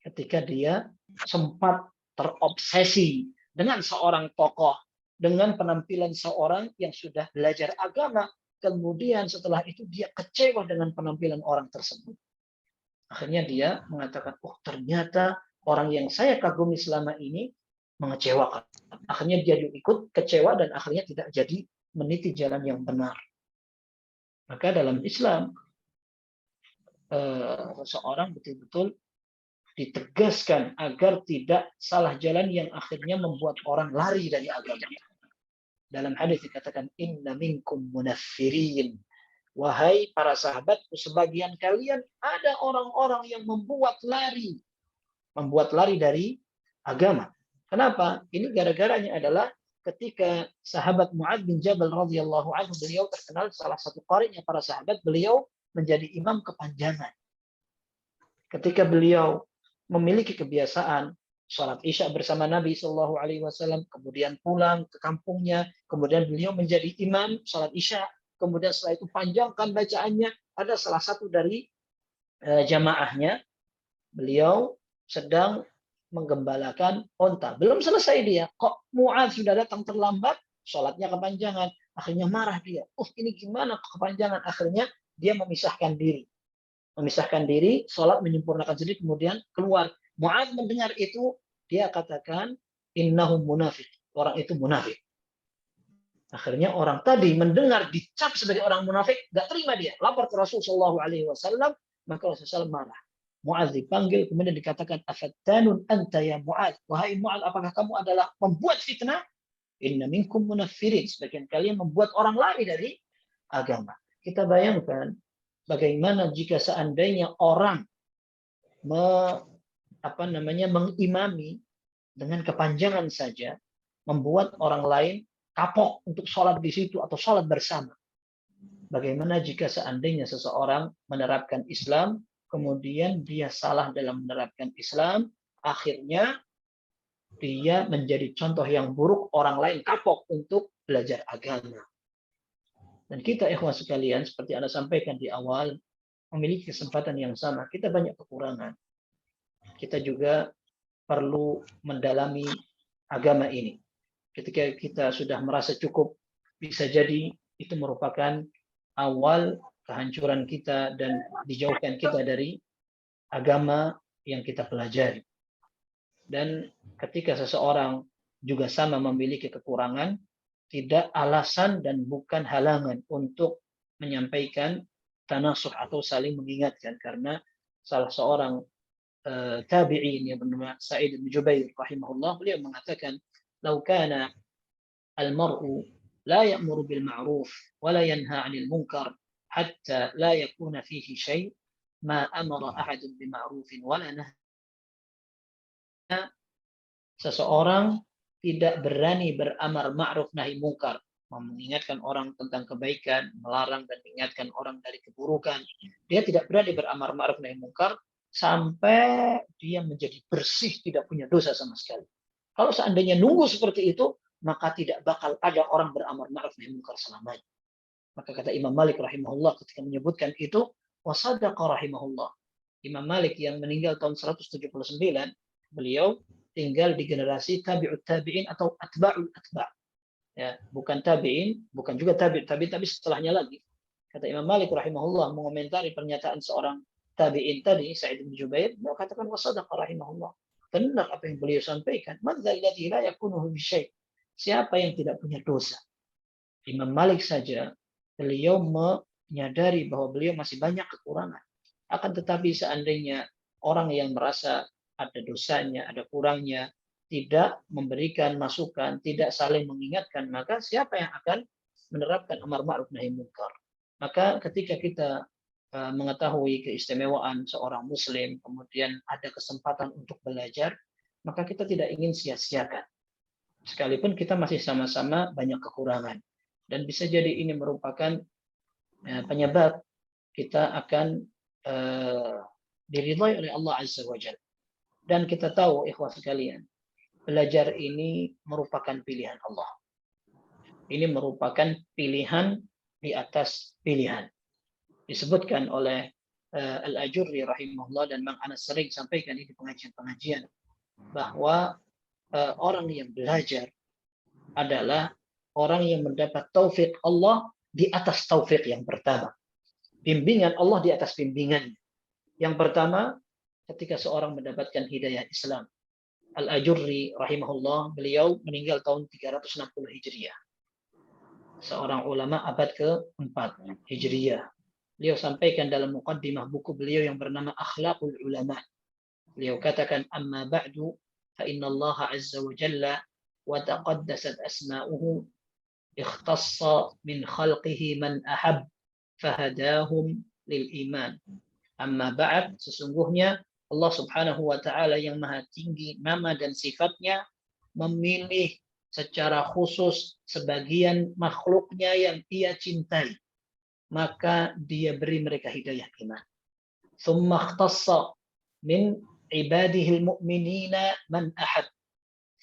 Ketika dia sempat terobsesi dengan seorang tokoh, dengan penampilan seorang yang sudah belajar agama, kemudian setelah itu dia kecewa dengan penampilan orang tersebut. Akhirnya dia mengatakan, oh ternyata orang yang saya kagumi selama ini mengecewakan. Akhirnya dia ikut kecewa dan akhirnya tidak jadi meniti jalan yang benar. Maka dalam Islam, seorang betul-betul ditegaskan agar tidak salah jalan yang akhirnya membuat orang lari dari agama. Dalam hadis dikatakan, inna minkum munaffirin. Wahai para sahabatku, sebagian kalian ada orang-orang yang membuat lari dari agama. Kenapa? Ini gara-garanya adalah ketika sahabat Mu'adz bin Jabal radhiyallahu anhu, beliau terkenal salah satu qari'nya para sahabat, beliau menjadi imam kepanjangan. Ketika beliau memiliki kebiasaan sholat Isya bersama Nabi Shallallahu Alaihi Wasallam, kemudian pulang ke kampungnya, kemudian beliau menjadi imam sholat Isya, kemudian setelah itu panjangkan bacaannya. Ada salah satu dari jamaahnya, beliau sedang menggembalakan onta. Belum selesai dia, kok Mu'adz sudah datang terlambat, sholatnya kepanjangan. Akhirnya marah dia. Ini gimana kepanjangan? Akhirnya dia memisahkan diri, sholat menyempurnakan sendiri, kemudian keluar. Mu'adz mendengar itu, dia katakan, innahum munafik. Orang itu munafik. Akhirnya orang tadi mendengar dicap sebagai orang munafik, gak terima dia. Lapor ke Rasulullah SAW, maka Rasulullah marah. Mu'adz dipanggil, kemudian dikatakan, afattanun anta ya Mu'adz. Wahai Mu'adz, apakah kamu adalah membuat fitnah? Inna minkum munaffirin. Sebagian kalian membuat orang lari dari agama. Kita bayangkan, bagaimana jika seandainya orang mengimami dengan kepanjangan saja, membuat orang lain kapok untuk sholat di situ atau sholat bersama. Bagaimana jika seandainya seseorang menerapkan Islam, kemudian dia salah dalam menerapkan Islam, akhirnya dia menjadi contoh yang buruk, orang lain kapok untuk belajar agama. Dan kita ikhwan sekalian, seperti Anda sampaikan di awal, memiliki kesempatan yang sama. Kita banyak kekurangan. Kita juga perlu mendalami agama ini. Ketika kita sudah merasa cukup, bisa jadi itu merupakan awal kehancuran kita dan dijauhkan kita dari agama yang kita pelajari. Dan ketika seseorang juga sama memiliki kekurangan, tidak alasan dan bukan halangan untuk menyampaikan tanasuh atau saling mengingatkan. Karena salah seorang tabi'in yang bernama Sa'id bin Jubair rahimahullah, beliau mengatakan, "Lau kana al-mar'u la ya'muru bil ma'ruf wa la yanha 'anil munkar hatta la yakuna fihi syai' ma amara ahadun bi ma'rufin wa la nahya." Seseorang tidak berani beramar ma'ruf nahi munkar, mengingatkan orang tentang kebaikan, melarang dan mengingatkan orang dari keburukan. Dia tidak berani beramar ma'ruf nahi munkar sampai dia menjadi bersih, tidak punya dosa sama sekali. Kalau seandainya nunggu seperti itu, maka tidak bakal ada orang beramal ma'ruf nahi munkar selamanya. Maka kata Imam Malik rahimahullah ketika menyebutkan itu, wasadaqa rahimahullah. Imam Malik yang meninggal tahun 179, beliau tinggal di generasi tabi'ut tabi'in atau atba'ul atba'. Ya, bukan tabi'in, bukan juga tabi'ut tabi'in, tapi setelahnya lagi. Kata Imam Malik rahimahullah mengomentari pernyataan seorang tabi'in tadi, Sa'id bin Jubair, beliau katakan wasadaqa rahimahullah. Benar apa yang beliau sampaikan. Man dzalladzi la yakunuhu bisyai'. Siapa yang tidak punya dosa? Imam Malik saja, beliau menyadari bahwa beliau masih banyak kekurangan. Akan tetapi seandainya orang yang merasa ada dosanya, ada kurangnya, tidak memberikan masukan, tidak saling mengingatkan, maka siapa yang akan menerapkan amar ma'ruf nahi munkar? Maka ketika kita mengetahui keistimewaan seorang muslim, kemudian ada kesempatan untuk belajar, maka kita tidak ingin sia-siakan. Sekalipun kita masih sama-sama banyak kekurangan. Dan bisa jadi ini merupakan penyebab kita akan diridhai oleh Allah Azza wa Jalla. Dan kita tahu, ikhwah sekalian, belajar ini merupakan pilihan Allah. Ini merupakan pilihan di atas pilihan. Disebutkan oleh Al-Ajurri rahimahullah, dan Mang Anas sering sampaikan ini di pengajian-pengajian, bahwa orang yang belajar adalah orang yang mendapat taufik Allah di atas taufik yang pertama. Bimbingan Allah di atas bimbingannya. Yang pertama, ketika seorang mendapatkan hidayah Islam. Al-Ajurri rahimahullah, beliau meninggal tahun 360 Hijriah. Seorang ulama abad ke-4 Hijriah. Beliau sampaikan dalam muqaddimah buku beliau yang bernama Akhlaqul Ulama. Beliau katakan, amma ba'du fa inna Allah azza wa jalla wa taqaddasat asma'uhu ikhtassa min khalqihi man ahab fahadahum lil iman. Amma ba'd, sesungguhnya Allah subhanahu wa ta'ala yang maha tinggi nama dan sifatnya memilih secara khusus sebagian makhluknya yang ia cintai, maka dia beri mereka hidayah iman. Thumma ikhtassa min ibadihi al-mu'minina man ahad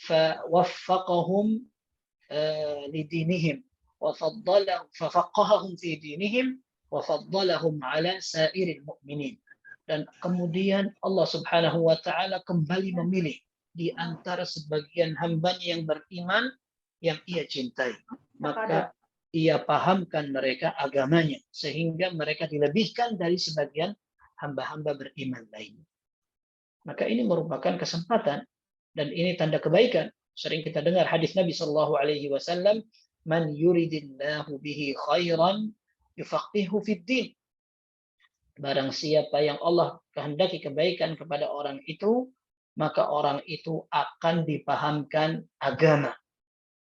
fawaffaqahum lidinihim wa fafaqahahum fi dinihim wa faddalahum ala sairil mu'minin. Dan kemudian Allah Subhanahu wa taala kembali memilih di antara sebagian hambanya yang beriman yang ia cintai, maka ia pahamkan mereka agamanya sehingga mereka dilebihkan dari sebagian hamba-hamba beriman lainnya. Maka ini merupakan kesempatan dan ini tanda kebaikan. Sering kita dengar hadis Nabi sallallahu alaihi wasallam, man yuridillahu bihi khairan yufaqihu fid din. Barang siapa yang Allah kehendaki kebaikan kepada orang itu, maka orang itu akan dipahamkan agama.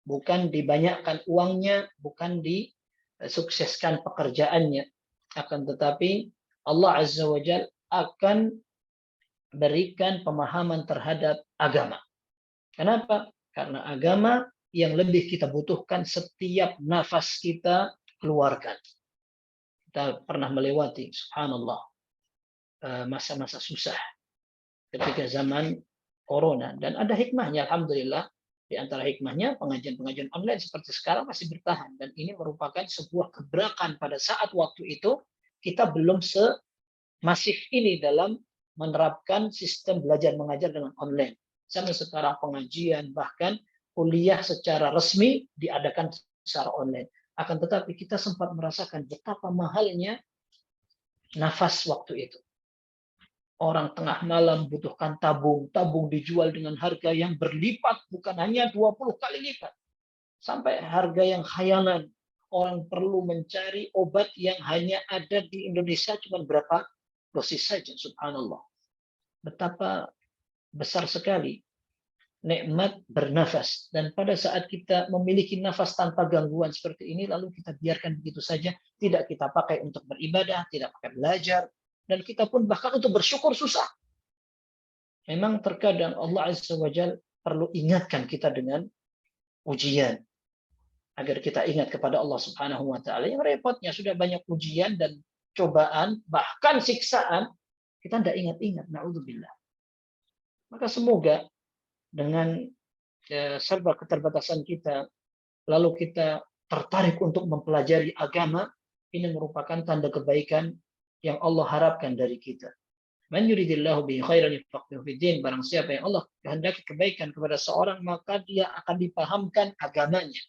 Bukan dibanyakkan uangnya, bukan disukseskan pekerjaannya. Akan tetapi Allah Azza wa Jalla akan berikan pemahaman terhadap agama. Kenapa? Karena agama yang lebih kita butuhkan setiap nafas kita keluarkan. Kita pernah melewati, subhanallah, masa-masa susah ketika zaman corona. Dan ada hikmahnya, alhamdulillah. Di antara hikmahnya, pengajian-pengajian online seperti sekarang masih bertahan. Dan ini merupakan sebuah gebrakan pada saat waktu itu, kita belum semasif ini dalam menerapkan sistem belajar mengajar dengan online. Sampai sekarang pengajian, bahkan kuliah secara resmi diadakan secara online. Akan tetapi kita sempat merasakan betapa mahalnya nafas waktu itu. Orang tengah malam butuhkan tabung. Tabung dijual dengan harga yang berlipat, bukan hanya 20 kali lipat. Sampai harga yang khayalan. Orang perlu mencari obat yang hanya ada di Indonesia cuma berapa dosis saja, subhanallah. Betapa besar sekali nikmat bernafas. Dan pada saat kita memiliki nafas tanpa gangguan seperti ini, lalu kita biarkan begitu saja, tidak kita pakai untuk beribadah, tidak pakai belajar, dan kita pun bahkan untuk bersyukur susah. Memang terkadang Allah Azza wa Jalla perlu ingatkan kita dengan ujian, agar kita ingat kepada Allah Subhanahu wa taala. Yang repotnya sudah banyak ujian dan cobaan, bahkan siksaan, kita tidak ingat-ingat, na'udzubillah. Maka semoga dengan serba keterbatasan kita, lalu kita tertarik untuk mempelajari agama, ini merupakan tanda kebaikan yang Allah harapkan dari kita. Man yuridillahu bihi khairan yufaqihu fiddin. Barang siapa yang Allah kehendaki kebaikan kepada seorang, maka dia akan dipahamkan agamanya.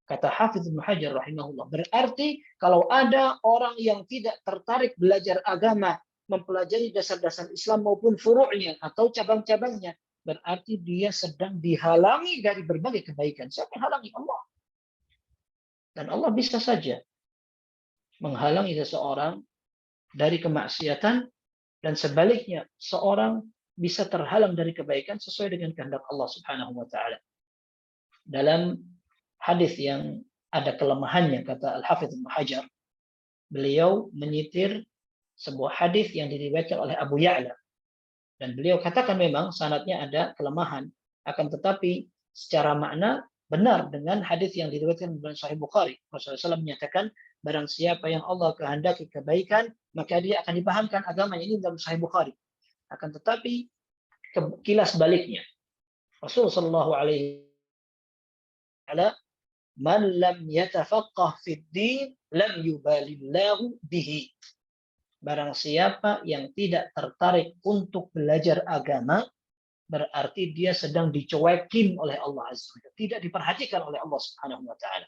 Kata Hafidz Ibnu Hajar rahimahullah. Berarti kalau ada orang yang tidak tertarik belajar agama, mempelajari dasar-dasar Islam maupun furu'nya atau cabang-cabangnya, berarti dia sedang dihalangi dari berbagai kebaikan. Siapa yang halangi? Allah. Dan Allah bisa saja menghalangi seseorang dari kemaksiatan, dan sebaliknya seorang bisa terhalang dari kebaikan sesuai dengan kehendak Allah Subhanahu wa taala. Dalam hadis yang ada kelemahannya, kata Al-Hafidz Ibnu Hajar, beliau menyitir sebuah hadis yang diriwayatkan oleh Abu Ya'la, dan beliau katakan memang sanadnya ada kelemahan, akan tetapi secara makna benar dengan hadis yang diriwayatkan dalam Sahih Bukhari. Rasulullah SAW menyatakan, barang siapa yang Allah kehendaki kebaikan, maka dia akan dipahamkan agamanya. Ini dalam Sahih Bukhari. Akan tetapi kilas baliknya, Rasulullah SAW, man lam yatafaqqah fid din lam yubalillahu bihi. Barang siapa yang tidak tertarik untuk belajar agama, berarti dia sedang dicuekin oleh Allah Azza wa Jalla, tidak diperhatikan oleh Allah Subhanahu wa taala.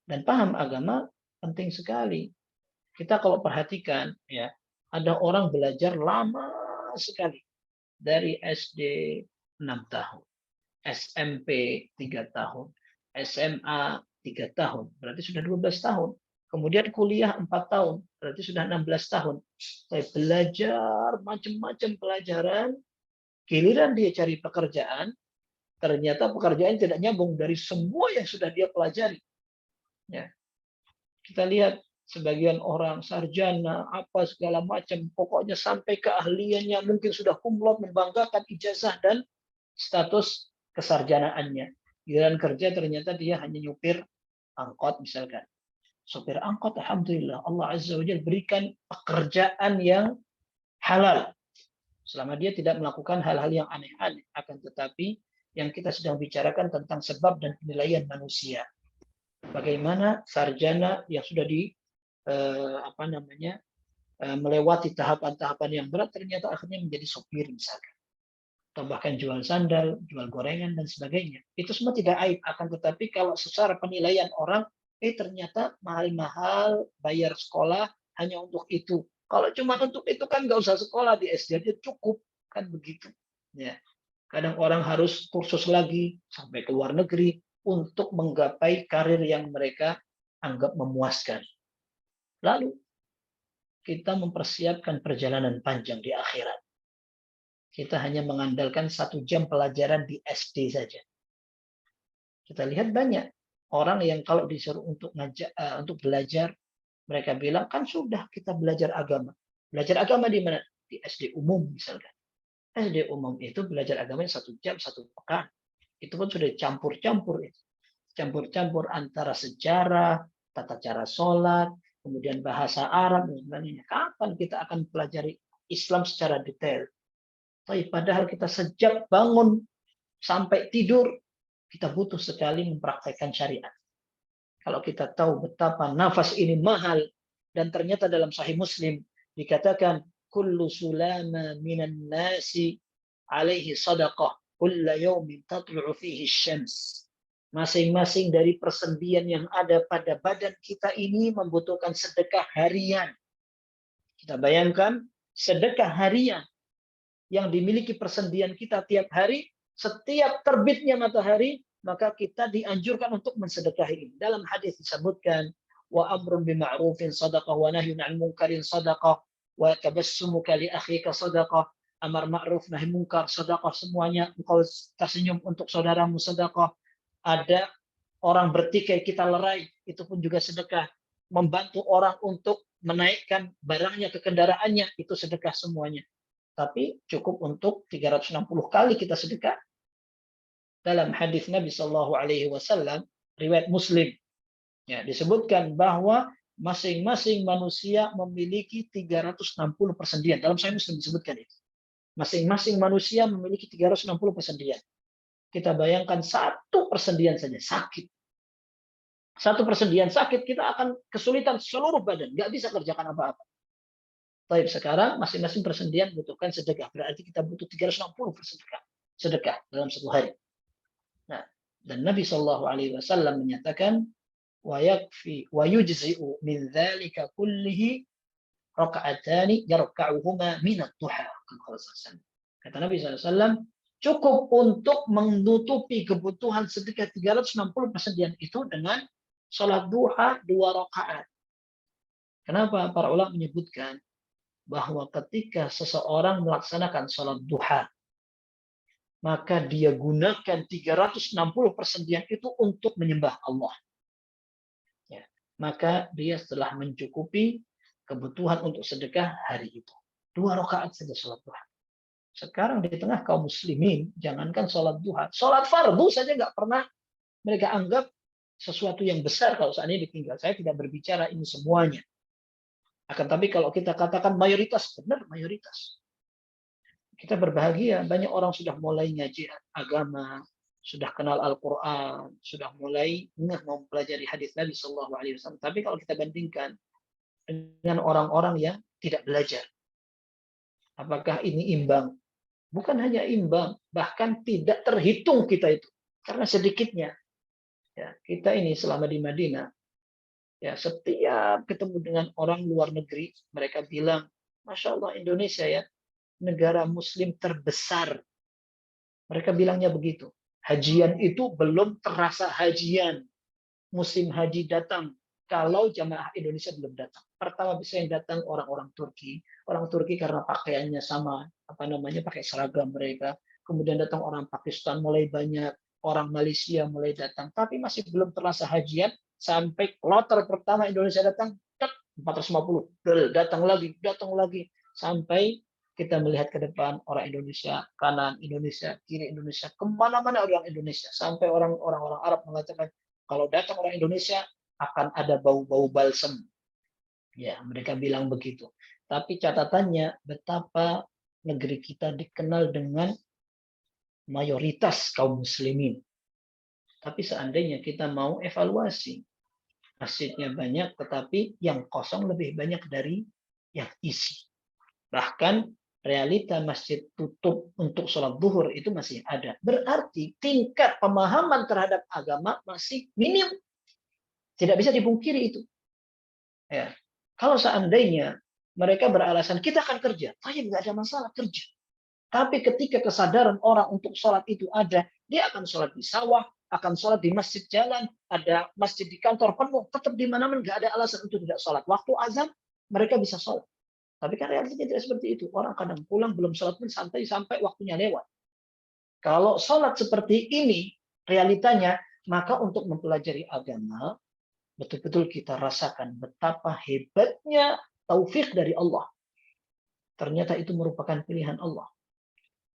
Dan paham agama penting sekali. Kita kalau perhatikan ya, ada orang belajar lama sekali dari SD 6 tahun, SMP 3 tahun, SMA 3 tahun, berarti sudah 12 tahun. Kemudian kuliah 4 tahun, berarti sudah 16 tahun. Saya belajar macam-macam pelajaran, giliran dia cari pekerjaan, ternyata pekerjaan tidak nyambung dari semua yang sudah dia pelajari. Ya. Kita lihat sebagian orang sarjana, apa segala macam, pokoknya sampai keahliannya mungkin sudah kumlot, membanggakan ijazah dan status kesarjanaannya. Giliran kerja ternyata dia hanya nyupir angkot misalkan. Sopir angkot, alhamdulillah, Allah Azza wa Jalla berikan pekerjaan yang halal. Selama dia tidak melakukan hal-hal yang aneh-aneh. Akan tetapi yang kita sedang bicarakan tentang sebab dan penilaian manusia. Bagaimana sarjana yang sudah melewati tahapan-tahapan yang berat ternyata akhirnya menjadi sopir misalkan. Atau bahkan jual sandal, jual gorengan dan sebagainya. Itu semua tidak aib. Akan tetapi kalau secara penilaian orang, ternyata mahal-mahal bayar sekolah hanya untuk itu. Kalau cuma untuk itu kan nggak usah sekolah, di SD aja cukup, kan begitu. Ya. Kadang orang harus kursus lagi sampai ke luar negeri untuk menggapai karir yang mereka anggap memuaskan. Lalu kita mempersiapkan perjalanan panjang di akhirat. Kita hanya mengandalkan 1 jam pelajaran di SD saja. Kita lihat banyak orang yang kalau disuruh untuk belajar, mereka bilang, kan sudah kita belajar agama. Belajar agama di mana? Di SD umum misalkan. SD umum itu belajar agamanya 1 jam, 1 pekan. Itu pun sudah campur-campur. Campur-campur antara sejarah, tata cara sholat, kemudian bahasa Arab, dan sebagainya. Kapan kita akan pelajari Islam secara detail? Padahal kita sejak bangun sampai tidur, kita butuh sekali mempraktekkan syariat. Kalau kita tahu betapa nafas ini mahal, dan ternyata dalam Sahih Muslim dikatakan kullu sulama minan nasi alaihi sadaqah kulla yawmin tatlu'u fihi syams. Masing-masing dari persendian yang ada pada badan kita ini membutuhkan sedekah harian. Kita bayangkan sedekah harian yang dimiliki persendian kita tiap hari, setiap terbitnya matahari, maka kita dianjurkan untuk mensedekahi ini. Dalam hadis disebutkan, wa amrun bima'rufin sadaqah, wa nahyun 'anil munkarin sadaqah, wa tabassumuka li akhika sadaqah. Amar ma'ruf nahi munkar sadaqah, semuanya. Engkau tersenyum untuk saudaramu sedekah. Ada orang bertikai kita lerai, itu pun juga sedekah. Membantu orang untuk menaikkan barangnya ke kendaraannya, itu sedekah semuanya. Tapi cukup untuk 360 kali kita sedekah. Dalam hadis Nabi Shallallahu Alaihi Wasallam riwayat Muslim, ya, disebutkan bahwa masing-masing manusia memiliki 360 persendian. Dalam Sahih Muslim disebutkan itu. Masing-masing manusia memiliki 360 persendian. Kita bayangkan satu persendian saja sakit. Satu persendian sakit, kita akan kesulitan seluruh badan. Nggak bisa kerjakan apa-apa. Baik, sekarang masing-masing persendian butuhkan sedekah. Berarti kita butuh 360 sedekah dalam satu hari. Nah, dan Nabi SAW menyatakan, wa yakfi wa yujzi'u min dzalika kullihi raka'atani yarka'uhuma min ad-duha. Kata Nabi SAW, cukup untuk menutupi kebutuhan sedekah 360 persendian itu dengan sholat duha 2 rakaat. Kenapa para ulama menyebutkan bahwa ketika seseorang melaksanakan sholat duha, maka dia gunakan 360 persendian itu untuk menyembah Allah. Ya, maka dia telah mencukupi kebutuhan untuk sedekah hari itu. 2 rakaat saja sholat duha. Sekarang di tengah kaum muslimin, jangankan sholat duha, sholat fardu saja nggak pernah mereka anggap sesuatu yang besar kalau seandainya ditinggal. Saya tidak berbicara ini semuanya. Akan tapi kalau kita katakan mayoritas, benar mayoritas. Kita berbahagia, banyak orang sudah mulai ngaji agama, sudah kenal Al-Quran, sudah mulai mempelajari hadis Nabi SAW. Tapi kalau kita bandingkan dengan orang-orang yang tidak belajar, apakah ini imbang? Bukan hanya imbang, bahkan tidak terhitung kita itu. Karena sedikitnya. Ya, kita ini selama di Madinah, ya setiap ketemu dengan orang luar negeri, mereka bilang, Masya Allah Indonesia ya, negara muslim terbesar. Mereka bilangnya begitu. Hajian itu belum terasa hajian. Musim haji datang, kalau jamaah Indonesia belum datang. Pertama bisa yang datang orang-orang Turki. Orang Turki karena pakaiannya sama, pakai seragam mereka. Kemudian datang orang Pakistan mulai banyak. Orang Malaysia mulai datang, tapi masih belum terasa hajian sampai kloter pertama Indonesia datang, 450, datang lagi, sampai kita melihat ke depan orang Indonesia, kanan Indonesia, kiri Indonesia, kemana-mana orang Indonesia, sampai orang-orang Arab mengatakan kalau datang orang Indonesia akan ada bau-bau balsam. Ya, mereka bilang begitu. Tapi catatannya betapa negeri kita dikenal dengan mayoritas kaum muslimin. Tapi seandainya kita mau evaluasi, masjidnya banyak, tetapi yang kosong lebih banyak dari yang isi. Bahkan realita masjid tutup untuk sholat zuhur itu masih ada. Berarti tingkat pemahaman terhadap agama masih minim. Tidak bisa dipungkiri itu. Ya. Kalau seandainya mereka beralasan, kita akan kerja. Nggak ada masalah, kerja. Tapi ketika kesadaran orang untuk sholat itu ada, dia akan sholat di sawah, akan sholat di masjid jalan, ada masjid di kantor penuh, tetap di mana-mana nggak ada alasan untuk tidak sholat. Waktu azan mereka bisa sholat. Tapi kan realitanya tidak seperti itu. Orang kadang pulang belum sholat pun santai sampai waktunya lewat. Kalau sholat seperti ini realitanya, maka untuk mempelajari agama betul-betul kita rasakan betapa hebatnya taufik dari Allah. Ternyata itu merupakan pilihan Allah.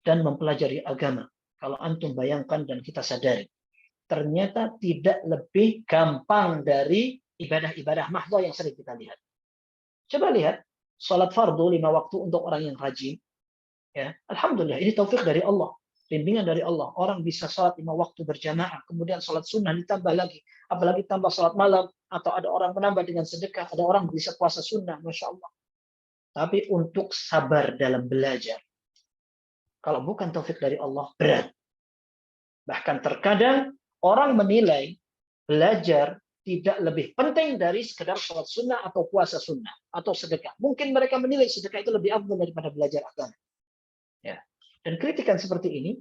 Dan mempelajari agama. Kalau antum bayangkan dan kita sadari, ternyata tidak lebih gampang dari ibadah-ibadah mahdhah yang sering kita lihat. Coba lihat, sholat fardu 5 waktu untuk orang yang rajin. Ya, alhamdulillah, ini taufik dari Allah. Bimbingan dari Allah. Orang bisa sholat 5 waktu berjamaah, kemudian sholat sunnah ditambah lagi. Apalagi tambah sholat malam, atau ada orang menambah dengan sedekah, ada orang bisa puasa sunnah, Masya Allah. Tapi untuk sabar dalam belajar, kalau bukan taufik dari Allah, berat. Bahkan terkadang orang menilai belajar tidak lebih penting dari sekedar sholat sunnah atau puasa sunnah atau sedekah. Mungkin mereka menilai sedekah itu lebih afdal daripada belajar agama. Ya. Dan kritikan seperti ini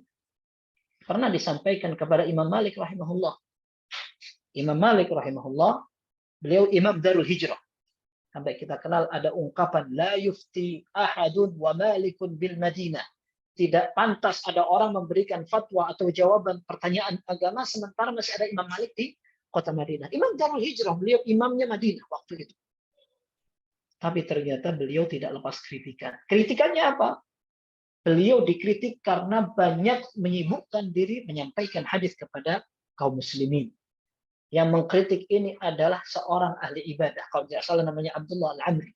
pernah disampaikan kepada Imam Malik rahimahullah. Imam Malik rahimahullah, beliau Imam Darul Hijrah. Sampai kita kenal ada ungkapan la yufti ahadun wa malikun bil Madinah. Tidak pantas ada orang memberikan fatwa atau jawaban pertanyaan agama sementara masih ada Imam Malik di kota Madinah. Imam Darul Hijrah, beliau imamnya Madinah waktu itu. Tapi ternyata beliau tidak lepas kritikan. Kritikannya apa? Beliau dikritik karena banyak menyibukkan diri menyampaikan hadis kepada kaum muslimin. Yang mengkritik ini adalah seorang ahli ibadah. Kalau tidak salah namanya Abdullah Al-Amri.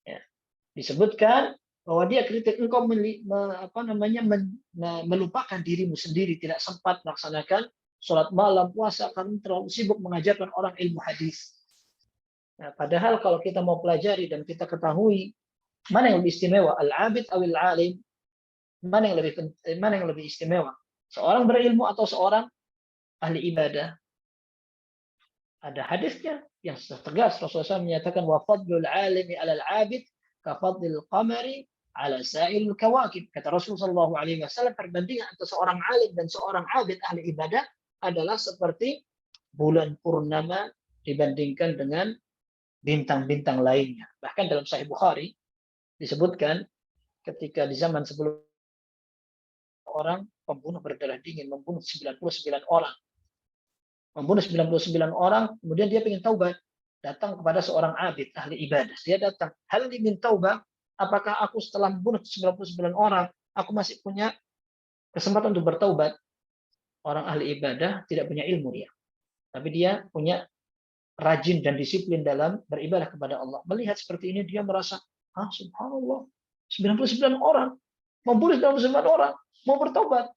Ya. Disebutkan bahwa dia kritik engkau melupakan dirimu sendiri, tidak sempat melaksanakan sholat malam, puasa karena terlalu sibuk mengajarkan orang ilmu hadis. Nah, padahal kalau kita mau pelajari dan kita ketahui mana yang lebih istimewa, al-abid atau al-alim, mana yang lebih istimewa, seorang berilmu atau seorang ahli ibadah? Ada hadisnya yang tegas. Rasulullah SAW menyatakan wa fadlul alimi 'alal 'abid ka fadlil qamari 'ala sa'il kawakib. Kata Rasulullah SAW, perbandingan antara seorang alim dan seorang abid ahli ibadah adalah seperti bulan purnama dibandingkan dengan bintang-bintang lainnya. Bahkan dalam Sahih Bukhari disebutkan ketika di zaman sebelum orang pembunuh berdarah dingin membunuh 99 orang. Membunuh 99 orang, kemudian dia ingin taubat. Datang kepada seorang abid, ahli ibadah. Dia datang, hal ingin taubat, apakah aku setelah membunuh 99 orang, aku masih punya kesempatan untuk bertaubat? Orang ahli ibadah tidak punya ilmu dia. Tapi dia punya rajin dan disiplin dalam beribadah kepada Allah. Melihat seperti ini, dia merasa, subhanallah, 99 orang, membunuh 99 orang, mau bertobat.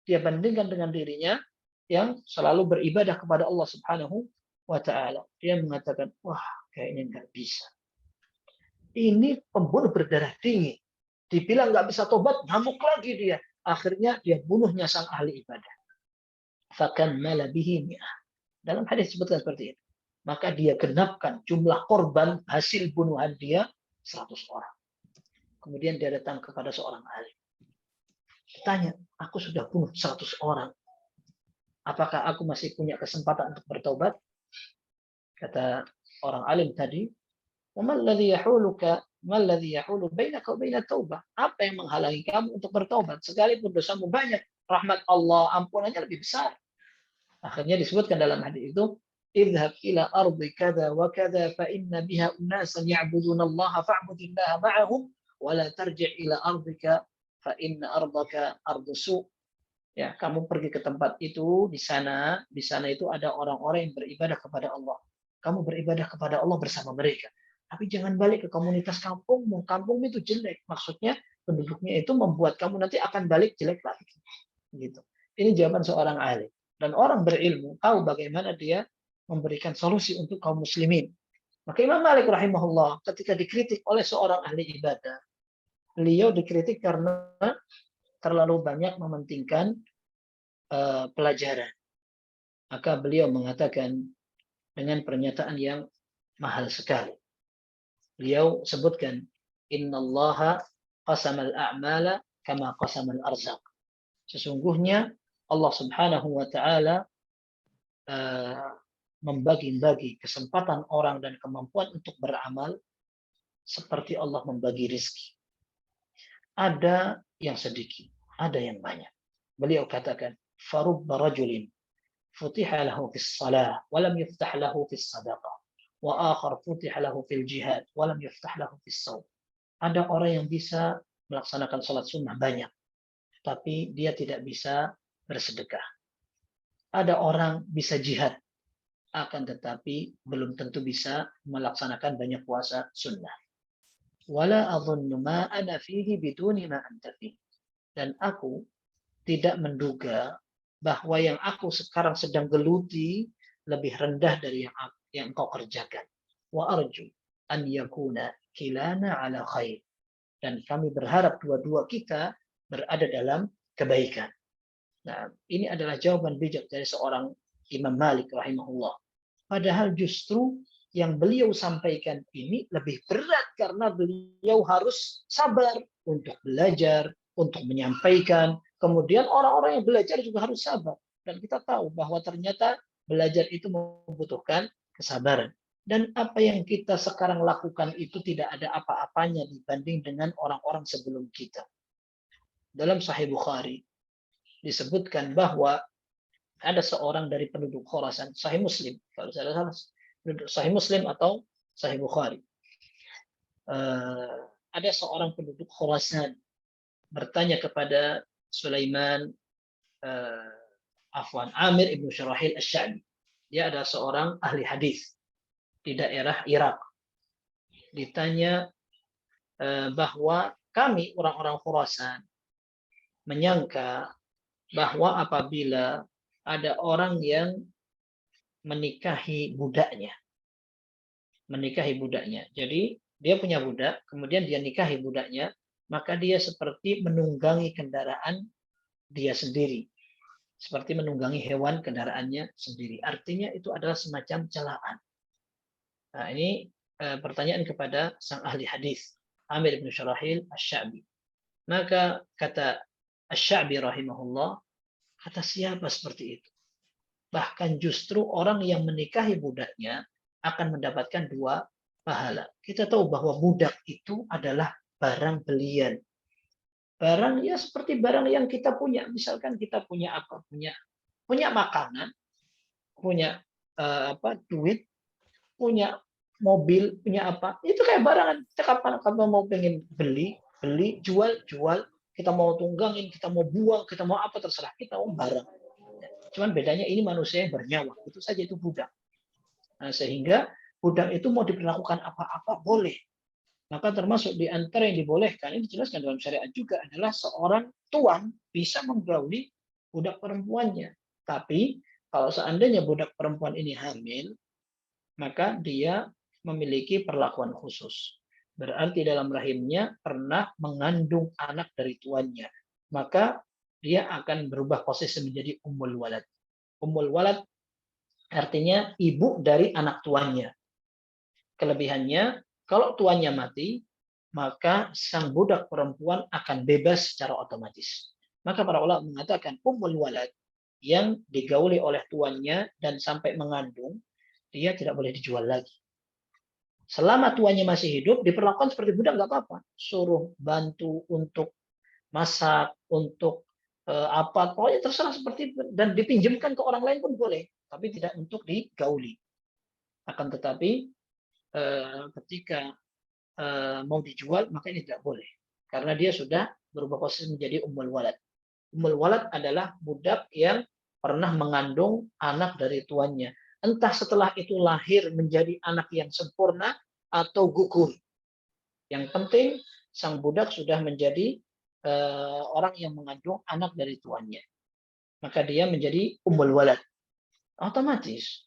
Dia bandingkan dengan dirinya yang selalu beribadah kepada Allah Subhanahu wa Ta'ala. Dia mengatakan, wah, kayaknya nggak bisa. Ini pembunuh berdarah dingin. Dibilang nggak bisa tobat, ngamuk lagi dia. Akhirnya dia bunuhnya sang ahli ibadah. Fakan malabihi mi'ah. Dalam hadis disebutkan seperti itu. Maka dia genapkan jumlah korban hasil bunuhan dia 100 orang. Kemudian dia datang kepada seorang alim. Tanya, aku sudah bunuh 100 orang. Apakah aku masih punya kesempatan untuk bertobat? Kata orang alim tadi, "Malladzi yahulu bainaka wa bainat taubah?" Apa yang menghalangi kamu untuk bertobat? Sekalipun dosamu banyak, rahmat Allah, ampunannya lebih besar. Akhirnya disebutkan dalam hadis itu, "Idhhab ila ardi kada wa kada fa inna biha unasan ya'buduna Allah fa'budillaha ma'ahum wa la tarji' ila ardika fa inna ardaka ardu su'." Ya, kamu pergi ke tempat itu, di sana itu ada orang-orang yang beribadah kepada Allah. Kamu beribadah kepada Allah bersama mereka. Tapi jangan balik ke komunitas kampungmu. Kampung itu jelek. Maksudnya penduduknya itu membuat kamu nanti akan balik jelek lagi. Gitu. Ini jawaban seorang alim. Dan orang berilmu tahu bagaimana dia memberikan solusi untuk kaum muslimin. Maka Imam Malik rahimahullah ketika dikritik oleh seorang ahli ibadah, beliau dikritik karena terlalu banyak mementingkan pelajaran. Maka beliau mengatakan dengan pernyataan yang mahal sekali. Beliau sebutkan, "Innallaha qasamal a'mala kama qasamal arzaq." Sesungguhnya Allah Subhanahu wa Ta'ala membagi-bagi kesempatan orang dan kemampuan untuk beramal seperti Allah membagi rezeki. Ada yang sedikit, ada yang banyak. Beliau katakan, "Farubba rajulin futiha lahu fis salah wa lam yuftah lahu fis sadaqah wa akhar futiha lahu fil jihad wa lam yuftah lahu fis shaum." Ada orang yang bisa melaksanakan salat sunnah banyak, tapi dia tidak bisa bersedekah. Ada orang bisa jihad, akan tetapi belum tentu bisa melaksanakan banyak puasa sunnah. Wala adhunnu ma ana fihi biduni ma anta fihi. Dan aku tidak menduga bahwa yang aku sekarang sedang geluti lebih rendah dari yang engkau kerjakan. Wa arju an yakuna kilana ala khair. Dan kami berharap dua-dua kita berada dalam kebaikan. Nah, ini adalah jawaban bijak dari seorang Imam Malik rahimahullah. Padahal justru yang beliau sampaikan ini lebih berat karena beliau harus sabar untuk belajar, untuk menyampaikan. Kemudian orang-orang yang belajar juga harus sabar. Dan kita tahu bahwa ternyata belajar itu membutuhkan kesabaran. Dan apa yang kita sekarang lakukan itu tidak ada apa-apanya dibanding dengan orang-orang sebelum kita. Dalam Sahih Bukhari disebutkan bahwa ada seorang dari penduduk Khurasan, Sahih Muslim, kalau saya salah, Sahih Muslim atau Sahih Bukhari. Ada seorang penduduk Khurasan bertanya kepada Sulaiman, Amir ibnu Syarahil Asy-Sya'bi. Dia adalah seorang ahli hadis di daerah Irak. Ditanya bahwa kami orang-orang Khurasan menyangka bahwa apabila ada orang yang menikahi budaknya, jadi dia punya budak, kemudian dia nikahi budaknya, maka dia seperti menunggangi kendaraan dia sendiri, seperti menunggangi hewan kendaraannya sendiri. Artinya itu adalah semacam celaan. Nah, ini pertanyaan kepada sang ahli hadis, Amir bin Syarahil Asy-Sya'bi. Maka kata Asy-Sya'bi rahimahullah, kata siapa seperti itu? Bahkan justru orang yang menikahi budaknya akan mendapatkan 2 pahala. Kita tahu bahwa budak itu adalah barang belian. Barang ya seperti barang yang kita punya. Misalkan kita punya apa? Punya makanan, punya duit, punya mobil, punya apa? Itu kayak barang. Kita kapan mau pengen beli, jual. Kita mau tunggangin, kita mau buang, kita mau apa terserah. Kita mau barang. Cuman bedanya ini manusia yang bernyawa. Itu saja itu budak. Nah, sehingga budak itu mau diperlakukan apa-apa boleh. Maka termasuk di antara yang dibolehkan, ini dijelaskan dalam syariat juga, adalah seorang tuan bisa menggauli budak perempuannya. Tapi kalau seandainya budak perempuan ini hamil, maka dia memiliki perlakuan khusus. Berarti dalam rahimnya pernah mengandung anak dari tuannya. Maka dia akan berubah posisi menjadi ummul walad. Ummul walad artinya ibu dari anak tuannya. Kelebihannya, kalau tuannya mati, maka sang budak perempuan akan bebas secara otomatis. Maka para ulama mengatakan ummul walad yang digauli oleh tuannya dan sampai mengandung, dia tidak boleh dijual lagi. Selama tuannya masih hidup, diperlakukan seperti budak nggak apa-apa. Suruh bantu untuk masak, untuk pokoknya terserah seperti itu. Dan dipinjamkan ke orang lain pun boleh, tapi tidak untuk digauli. Akan tetapi ketika mau dijual, maka ini tidak boleh. Karena dia sudah berubah posisi menjadi ummul walad. Ummul walad adalah budak yang pernah mengandung anak dari tuannya. Entah setelah itu lahir menjadi anak yang sempurna atau gugur. Yang penting sang budak sudah menjadi orang yang mengandung anak dari tuannya. Maka dia menjadi ummul walad. Otomatis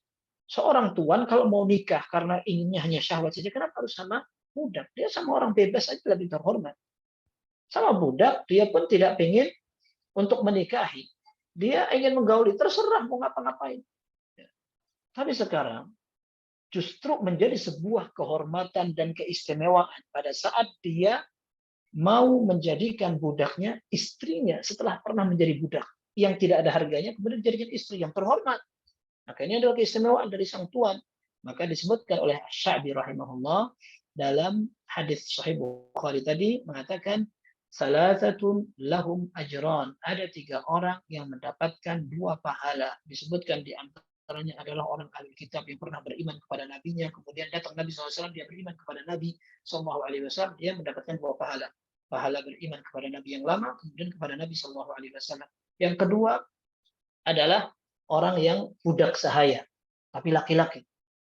seorang tuan kalau mau nikah karena inginnya hanya syahwat saja, kenapa harus sama budak? Dia sama orang bebas saja lebih terhormat. Sama budak, dia pun tidak ingin untuk menikahi. Dia ingin menggauli, terserah mau ngapa-ngapain. Tapi sekarang justru menjadi sebuah kehormatan dan keistimewaan pada saat dia mau menjadikan budaknya istrinya setelah pernah menjadi budak yang tidak ada harganya, kemudian dijadikan istri yang terhormat. Maka ini adalah keistimewaan dari sang tuan. Maka disebutkan oleh Asy-Sya'bi rahimahullah dalam hadis Sahih Bukhari tadi mengatakan salasatun lahum ajran. Ada 3 orang yang mendapatkan 2 pahala. Disebutkan di antaranya adalah orang ahli kitab yang pernah beriman kepada nabinya, kemudian datang Nabi SAW, dia beriman kepada Nabi SAW, dia mendapatkan 2 pahala. Pahala beriman kepada Nabi yang lama, kemudian kepada Nabi SAW. Yang kedua adalah orang yang budak sahaya, tapi laki-laki.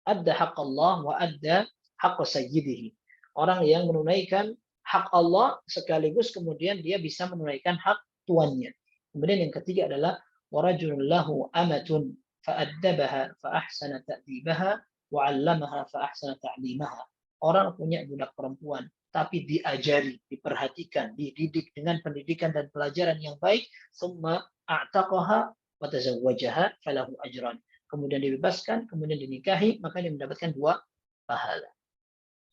Adda haqq Allah wa adda haqq sayyidihi. Orang yang menunaikan hak Allah sekaligus kemudian dia bisa menunaikan hak tuannya. Kemudian yang ketiga adalah warajulun lahu amatun fa'addabaha fa'ahsana ta'dibaha wa'allamaha fa'ahsana ta'limaha. Orang punya budak perempuan, tapi diajari, diperhatikan, dididik dengan pendidikan dan pelajaran yang baik, summa a'taqaha wa tazawwajaha falahu ajran. Kemudian dibebaskan, kemudian dinikahi, maka dia mendapatkan 2 pahala.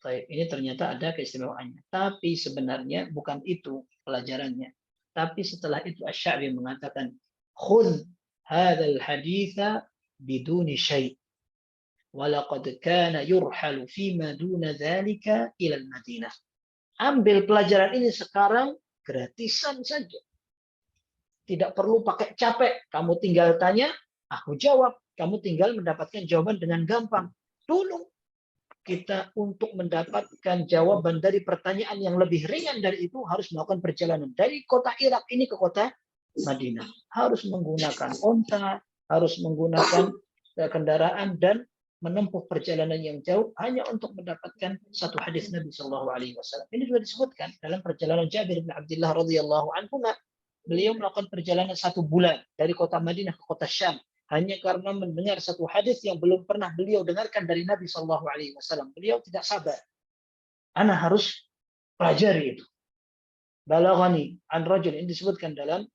Baik, ini ternyata ada keistimewaannya. Tapi sebenarnya bukan itu pelajarannya. Tapi setelah itu Asy-Sya'bi mengatakan, khudh hadzal haditsa biduni syai'. Walaqad kana yurhalu fima duna dzalika ila al-Madinah. Ambil pelajaran ini sekarang gratisan saja. Tidak perlu pakai capek. Kamu tinggal tanya, aku jawab. Kamu tinggal mendapatkan jawaban dengan gampang. Dulu kita untuk mendapatkan jawaban dari pertanyaan yang lebih ringan dari itu harus melakukan perjalanan dari kota Irak ini ke kota Madinah. Harus menggunakan onta, harus menggunakan kendaraan dan menempuh perjalanan yang jauh hanya untuk mendapatkan satu hadis Nabi Shallallahu Alaihi Wasallam. Ini juga disebutkan dalam perjalanan Jabir bin Abdullah radhiyallahu anhu. Beliau melakukan perjalanan 1 bulan dari kota Madinah ke kota Syam hanya karena mendengar satu hadis yang belum pernah beliau dengarkan dari Nabi Shallallahu Alaihi Wasallam. Beliau tidak sabar. Ana harus pelajari itu. Balaghani an rajul, ini disebutkan dalam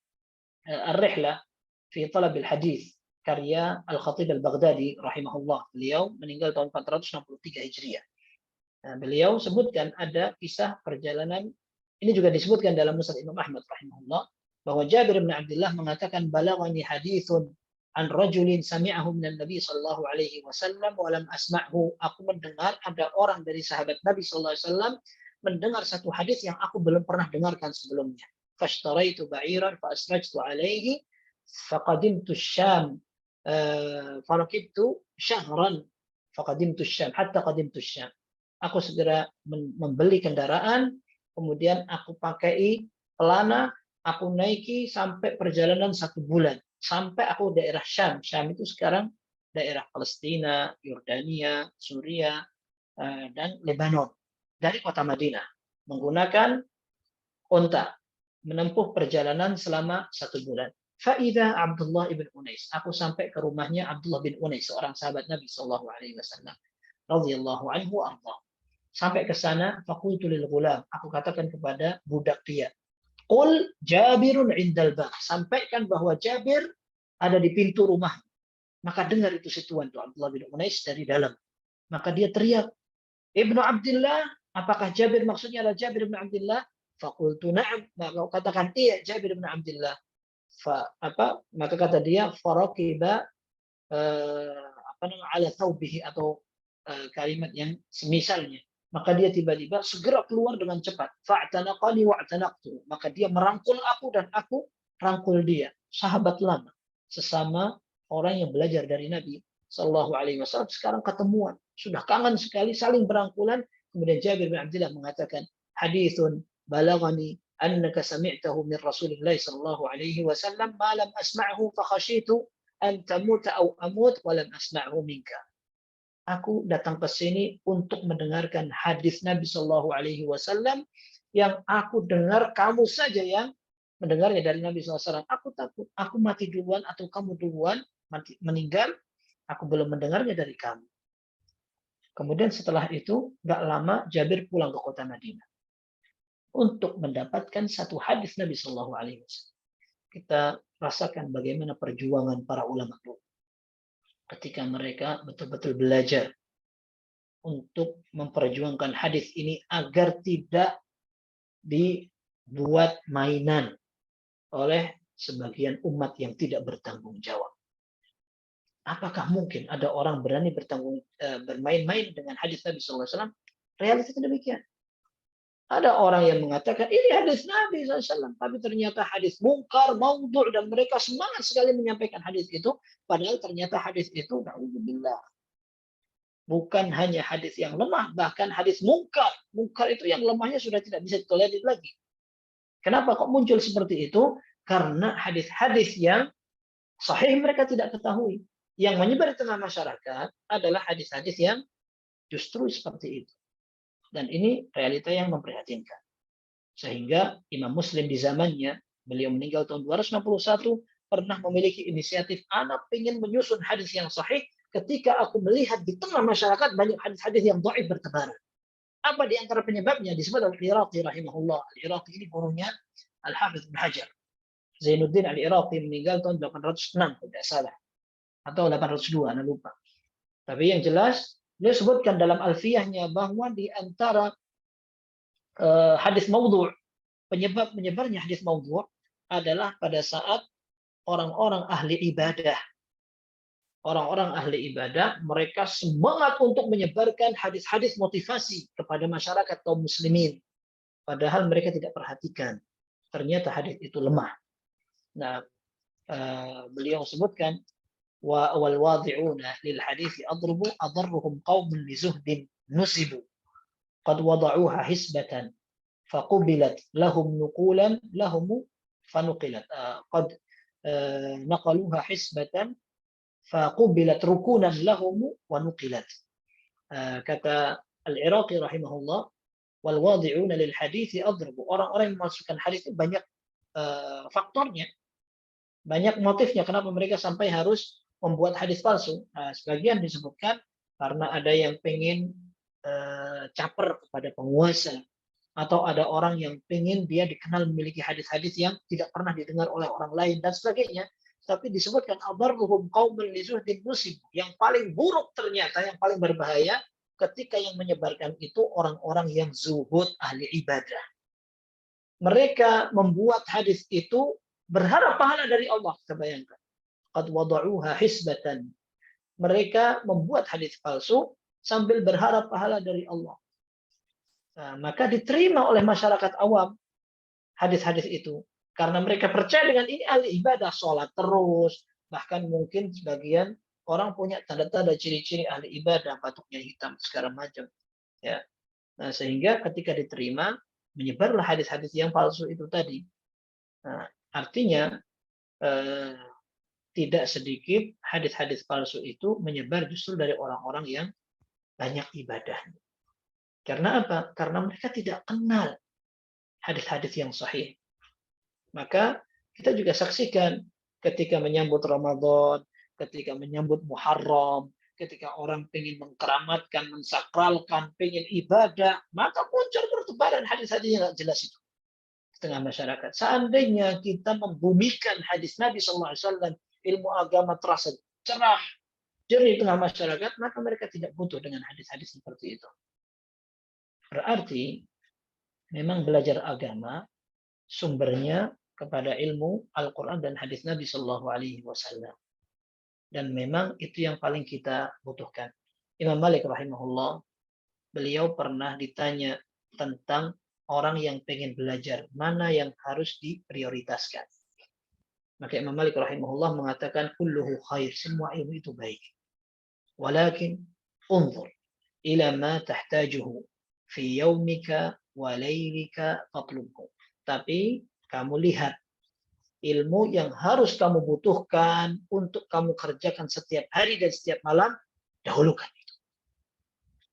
Ar-Rihlah fi Talab al-Hadis karya Al-Khatib Al-Baghdadi rahimahullah. Beliau meninggal tahun 463 Hijriah. Nah, beliau sebutkan ada kisah perjalanan, ini juga disebutkan dalam Musnad Imam Ahmad rahimahullah, bahwa Jabir bin Abdullah mengatakan balaghani hadithun an rajulin sami'ahu minan Nabi sallallahu alaihi wasallam wa lam asma'hu. Aku mendengar ada orang dari sahabat Nabi sallallahu alaihi wasallam mendengar satu hadis yang aku belum pernah dengarkan sebelumnya. Fashtaraitu ba'iran fa asrajtu alaihi faqadimtu Syam farakibtu syahran faqadimtu Syam hatta qadimtu Syam. Aku segera membeli kendaraan, kemudian aku pakai pelana, aku naiki sampai perjalanan 1 bulan sampai aku daerah Syam. Syam itu sekarang daerah Palestina, Yordania, Suriah, dan Lebanon. Dari kota Madinah menggunakan unta, menempuh perjalanan selama 1 bulan. Faidah Abdullah ibn Unais. Aku sampai ke rumahnya Abdullah bin Unais, seorang sahabat Nabi Shallallahu Alaihi Wasallam, radhiyallahu anhu arda. Sampai ke sana, fakultu lil ghulam. Aku katakan kepada budak dia, qul Jabirun indal bab. Sampaikan bahwa Jabir ada di pintu rumah. Maka dengar itu si tuan itu Abdullah bin Unais dari dalam. Maka dia teriak, Ibnu Abdullah, apakah Jabir maksudnya adalah Jabir bin Abdullah? Fakultu na'am. Maka katakan iya Jabir bin Abdullah. Maka kata dia faraqiba ala thawbihi, atau kalimat yang semisalnya. Maka dia tiba-tiba segera keluar dengan cepat. Fa'tanaqani wa'tanaqtu. Maka dia merangkul aku dan aku rangkul dia. Sahabat lama, sesama orang yang belajar dari Nabi Sallallahu Alaihi Wasallam, sekarang ketemuan, sudah kangen sekali, saling berangkulan. Kemudian Jabir bin Abdullah mengatakan, hadithun balaghani annaka sami'tahu min Rasulillah sallallahu alaihi wasallam ma lam asma'hu fa khashitu an tamuta aw amut wa lam asma'hu minka. Aku datang ke sini untuk mendengarkan hadis Nabi sallallahu alaihi wasallam yang aku dengar kamu saja yang mendengarnya dari Nabi SAW. Aku takut aku mati duluan atau kamu duluan meninggal, aku belum mendengarnya dari kamu. Kemudian setelah itu gak lama Jabir pulang ke kota Madinah untuk mendapatkan satu hadis Nabi Shallallahu Alaihi Wasallam. Kita rasakan bagaimana perjuangan para ulama dulu ketika mereka betul-betul belajar untuk memperjuangkan hadis ini agar tidak dibuat mainan oleh sebagian umat yang tidak bertanggung jawab. Apakah mungkin ada orang berani bermain-main dengan hadis Nabi Shallallahu Alaihi Wasallam? Realitasnya demikian. Ada orang yang mengatakan ini hadis Nabi SAW, tapi ternyata hadis mungkar, maudhu', dan mereka semangat sekali menyampaikan hadis itu, padahal ternyata hadis itu, na'udzubillah, bukan hanya hadis yang lemah, bahkan hadis mungkar. Mungkar itu yang lemahnya sudah tidak bisa ditolerir lagi. Kenapa kok muncul seperti itu? Karena hadis-hadis yang sahih mereka tidak ketahui. Yang menyebar di tengah masyarakat adalah hadis-hadis yang justru seperti itu. Dan ini realita yang memprihatinkan. Sehingga Imam Muslim di zamannya, beliau meninggal tahun 261, pernah memiliki inisiatif, anak ingin menyusun hadis yang sahih ketika aku melihat di tengah masyarakat banyak hadis-hadis yang dhaif bertebaran. Apa di antara penyebabnya? Disebut Al-Iraqi rahimahullah. Al-Iraqi ini gurunya Al-Hafidh Ibn Hajar. Zainuddin Al-Iraqi meninggal tahun 806, tidak salah. Atau 802, anda lupa. Tapi yang jelas, dia sebutkan dalam alfiyahnya bahwa di antara hadis maudhu', penyebab menyebarnya hadis maudhu' adalah pada saat orang-orang ahli ibadah. Orang-orang ahli ibadah, mereka semangat untuk menyebarkan hadis-hadis motivasi kepada masyarakat kaum muslimin. Padahal mereka tidak perhatikan. Ternyata hadis itu lemah. Nah, beliau sebutkan, والواضعون للحديث أضرهم قوم لزهد نسبوا قد وضعوها حسبة فقبلت لهم نقولا لهم فنقلت قد نقلوها حسبة faqubilat rukunan lahum wa nuqilat. Kata Al-Iraqi rahimahullah, wal wadi'una lil hadithi adrubu. Orang-orang yang memasukkan hadis itu banyak faktornya, banyak motifnya kenapa mereka sampai harus membuat hadis palsu. Sebagian disebutkan karena ada yang pengen caper kepada penguasa, atau ada orang yang pengen dia dikenal memiliki hadis-hadis yang tidak pernah didengar oleh orang lain dan sebagainya. Tapi disebutkan adarruhum qaumun li zuhdin musib, yang paling buruk ternyata, yang paling berbahaya ketika yang menyebarkan itu orang-orang yang zuhud, ahli ibadah. Mereka membuat hadis itu berharap pahala dari Allah. Kita bayangkan, qad wada'uha hisbatan. Mereka membuat hadis palsu sambil berharap pahala dari Allah. Maka diterima oleh masyarakat awam hadis-hadis itu karena mereka percaya dengan ini ahli ibadah, sholat terus, bahkan mungkin sebagian orang punya tanda-tanda ciri-ciri ahli ibadah, batuknya hitam segala macam, ya. Nah, sehingga ketika diterima menyebarlah hadis-hadis yang palsu itu tadi. Artinya tidak sedikit hadis-hadis palsu itu menyebar justru dari orang-orang yang banyak ibadahnya. Karena apa? Karena mereka tidak kenal hadis-hadis yang sahih. Maka kita juga saksikan ketika menyambut Ramadan, ketika menyambut Muharram, ketika orang ingin mengkeramatkan, mensakralkan, ingin ibadah, maka muncul pertebaran hadis-hadis yang tidak jelas itu di tengah masyarakat. Seandainya kita membumikan hadis Nabi SAW, ilmu agama terasa cerah, jernih di tengah masyarakat, maka mereka tidak butuh dengan hadis-hadis seperti itu. Berarti memang belajar agama sumbernya kepada ilmu Al-Quran dan hadis Nabi Shallallahu Alaihi Wasallam. Dan memang itu yang paling kita butuhkan. Imam Malik rahimahullah, beliau pernah ditanya tentang orang yang pengen belajar, mana yang harus diprioritaskan. Maka Imam Malik rahimahullah mengatakan, kulluhu khair, semua ilmu itu baik. Walakin unzur ila ma tahtajuhu fi yaumika wa laylika fatlubhu. Tapi kamu lihat ilmu yang harus kamu butuhkan untuk kamu kerjakan setiap hari dan setiap malam, dahulukan itu.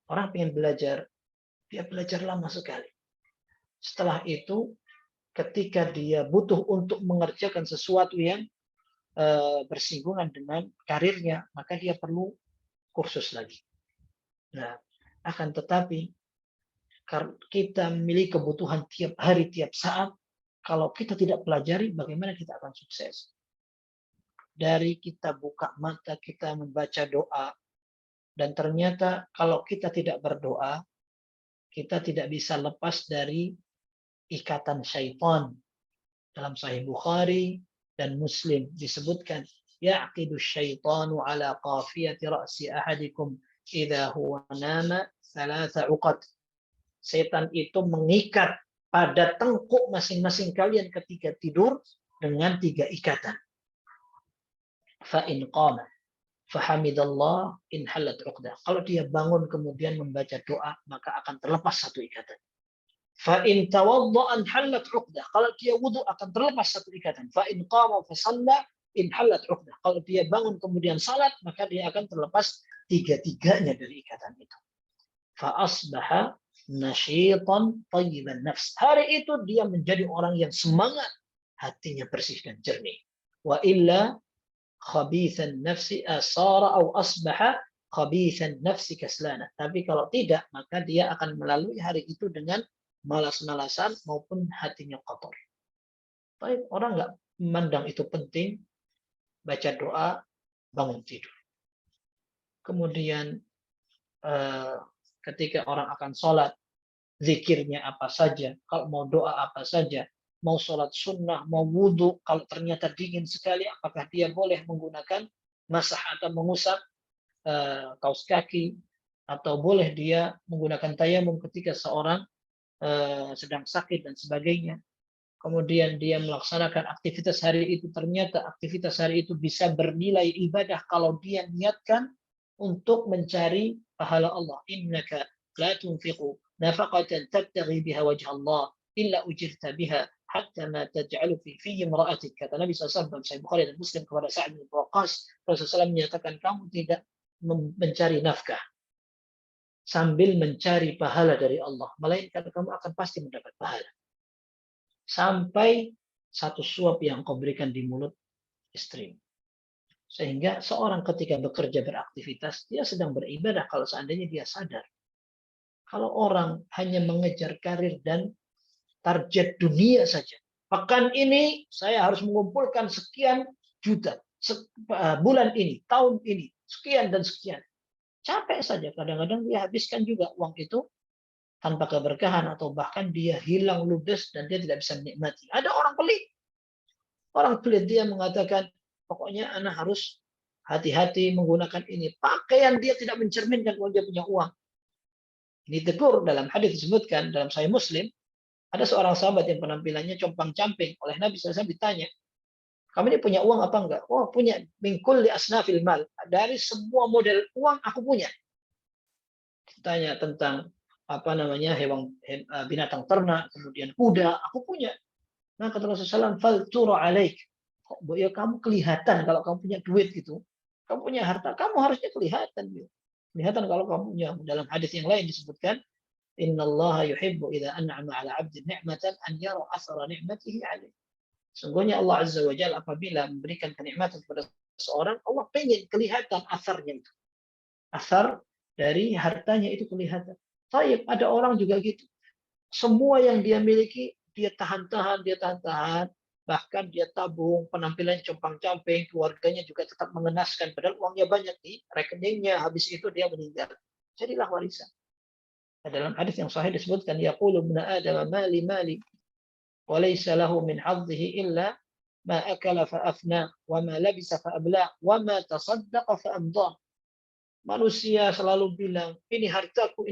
Orang pengen belajar, dia belajar lama sekali. Setelah itu, ketika dia butuh untuk mengerjakan sesuatu yang bersinggungan dengan karirnya, maka dia perlu kursus lagi. Nah, akan tetapi kita memiliki kebutuhan tiap hari, tiap saat. Kalau kita tidak pelajari, bagaimana kita akan sukses? Dari kita buka mata, kita membaca doa. Dan ternyata kalau kita tidak berdoa, kita tidak bisa lepas dari ikatan syaitan. Dalam Sahih Bukhari dan Muslim disebutkan, yaqidu syaitanu ala qafiyati ra'si ahadikum idza huwa nama thalatha uqad. Setan itu mengikat pada tengkuk masing-masing kalian ketika tidur dengan 3 ikatan. Fa in qama fa hamidallah in halat 'uqdah. Kalau dia bangun kemudian membaca doa, maka akan terlepas 1 ikatan. Fa in tawadda an halat 'uqdah. Kalau dia wudu akan terlepas 1 ikatan. Fa in qama fa shalla in halat 'uqdah. Kalau dia bangun kemudian salat, maka dia akan terlepas 3-tiganya dari ikatan itu. Fa asbaha nasyitan thayyiban nafs. Hari itu dia menjadi orang yang semangat, hatinya bersih dan jernih. Wa illa khabithan nafsi asara au asbaha khabithan nafsi kaslana. Tapi kalau tidak, maka dia akan melalui hari itu dengan malas-malasan maupun hatinya kotor. Tapi orang nggak memandang itu penting, baca doa, bangun tidur. Kemudian ketika orang akan sholat, zikirnya apa saja, kalau mau doa apa saja, mau sholat sunnah, mau wudhu, kalau ternyata dingin sekali, apakah dia boleh menggunakan masah atau mengusap kaus kaki, atau boleh dia menggunakan tayamum ketika seorang sedang sakit dan sebagainya. Kemudian dia melaksanakan aktivitas hari itu, ternyata aktivitas hari itu bisa bernilai ibadah kalau dia niatkan untuk mencari pahala Allah. Innaka la tunfiqu nafaqatan tabtaghi biha wajha Allah illa ujirta biha hatta ma taj'alu fi imra'atik. Kata Nabi SAW dalam Sahih Bukhari dan Muslim kepada Sa'ad bin Waqqas, Rasulullah SAW menyatakan kamu tidak mencari nafkah sambil mencari pahala dari Allah, melainkan kamu akan pasti mendapat pahala. Sampai satu suap yang kau berikan di mulut istri. Sehingga seorang ketika bekerja beraktivitas, dia sedang beribadah kalau seandainya dia sadar. Kalau orang hanya mengejar karir dan target dunia saja. Pekan ini saya harus mengumpulkan sekian juta. Bulan ini, tahun ini, sekian dan sekian. Capek saja. Kadang-kadang dia habiskan juga uang itu tanpa keberkahan atau bahkan dia hilang ludes dan dia tidak bisa menikmati. Ada orang pelit. Orang pelit dia mengatakan, pokoknya anak harus hati-hati menggunakan ini. Pakaian dia tidak mencerminkan kalau dia punya uang. Ini tegur dalam hadis disebutkan dalam Sahih Muslim. Ada seorang sahabat yang penampilannya compang-camping. Oleh Nabi SAW ditanya, kamu ini punya uang apa enggak? Oh, punya. Min kulli asnafil mal. Dari semua model uang aku punya. Ditanya tentang apa namanya binatang ternak, kemudian kuda, aku punya. Nah, kata Rasulullah SAW, fal tura alaik. Ya kamu kelihatan kalau kamu punya duit gitu. Kamu punya harta, kamu harusnya kelihatan. Gitu. Kelihatan kalau kamu punya. Dalam hadis yang lain disebutkan, innallaha yuhibbu idza an'ama 'ala 'abdin ni'matan an yara athara ni'matihi 'alaihi. Sungguhnya Allah Azza wa Jalla apabila memberikan kenikmatan kepada seorang, Allah pengen kelihatan asarnya itu. Asar dari hartanya itu kelihatan. Taib, ada orang juga gitu. Semua yang dia miliki, dia tahan-tahan, bahkan dia tabung, penampilannya compang-camping, keluarganya juga tetap mengenaskan, padahal uangnya banyak di rekeningnya, habis itu dia meninggal. Jadilah warisan. Dalam hadis yang sahih disebutkan, yaqulu ibnu Adam mali mali wa laysa lahu min hadhihi illa ma akala fa afna wa ma labisa fa abla wa ma tasaddaqa fa amdha. Manusia selalu bilang, ini hartaku,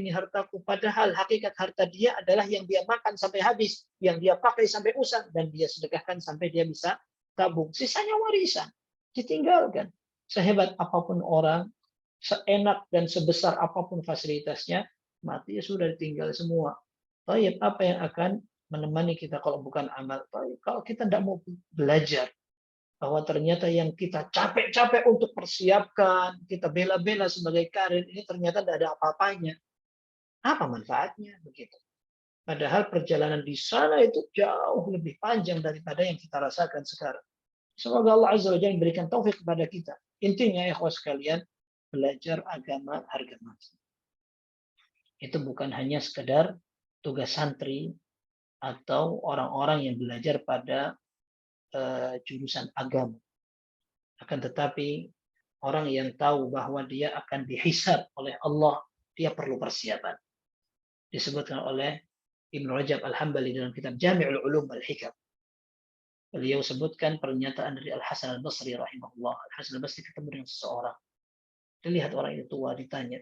padahal hakikat harta dia adalah yang dia makan sampai habis, yang dia pakai sampai usang, dan dia sedekahkan sampai dia bisa tabung. Sisanya warisan, ditinggalkan. Sehebat apapun orang, seenak dan sebesar apapun fasilitasnya, mati sudah ditinggal semua. Taib, apa yang akan menemani kita kalau bukan amal? Taib, kalau kita tidak mau belajar, bahwa ternyata yang kita capek-capek untuk persiapkan, kita bela-bela sebagai karir, ini ternyata tidak ada apa-apanya. Apa manfaatnya? Begitu. Padahal perjalanan di sana itu jauh lebih panjang daripada yang kita rasakan sekarang. Semoga Allah Azza wa Jalla memberikan taufik kepada kita. Intinya, ya ikhwas sekalian, belajar agama harga mati. Itu bukan hanya sekedar tugas santri atau orang-orang yang belajar pada jurusan agama. Akan tetapi orang yang tahu bahwa dia akan dihisab oleh Allah, dia perlu persiapan. Disebutkan oleh Ibnu Rajab Al-Hambali dalam kitab Jami'ul Ulum wal Hikam. Beliau sebutkan pernyataan dari Al-Hasan Al-Basri rahimahullah. Al-Hasan Al-Basri ketemu dengan seseorang. Dilihat orang itu tua, ditanya,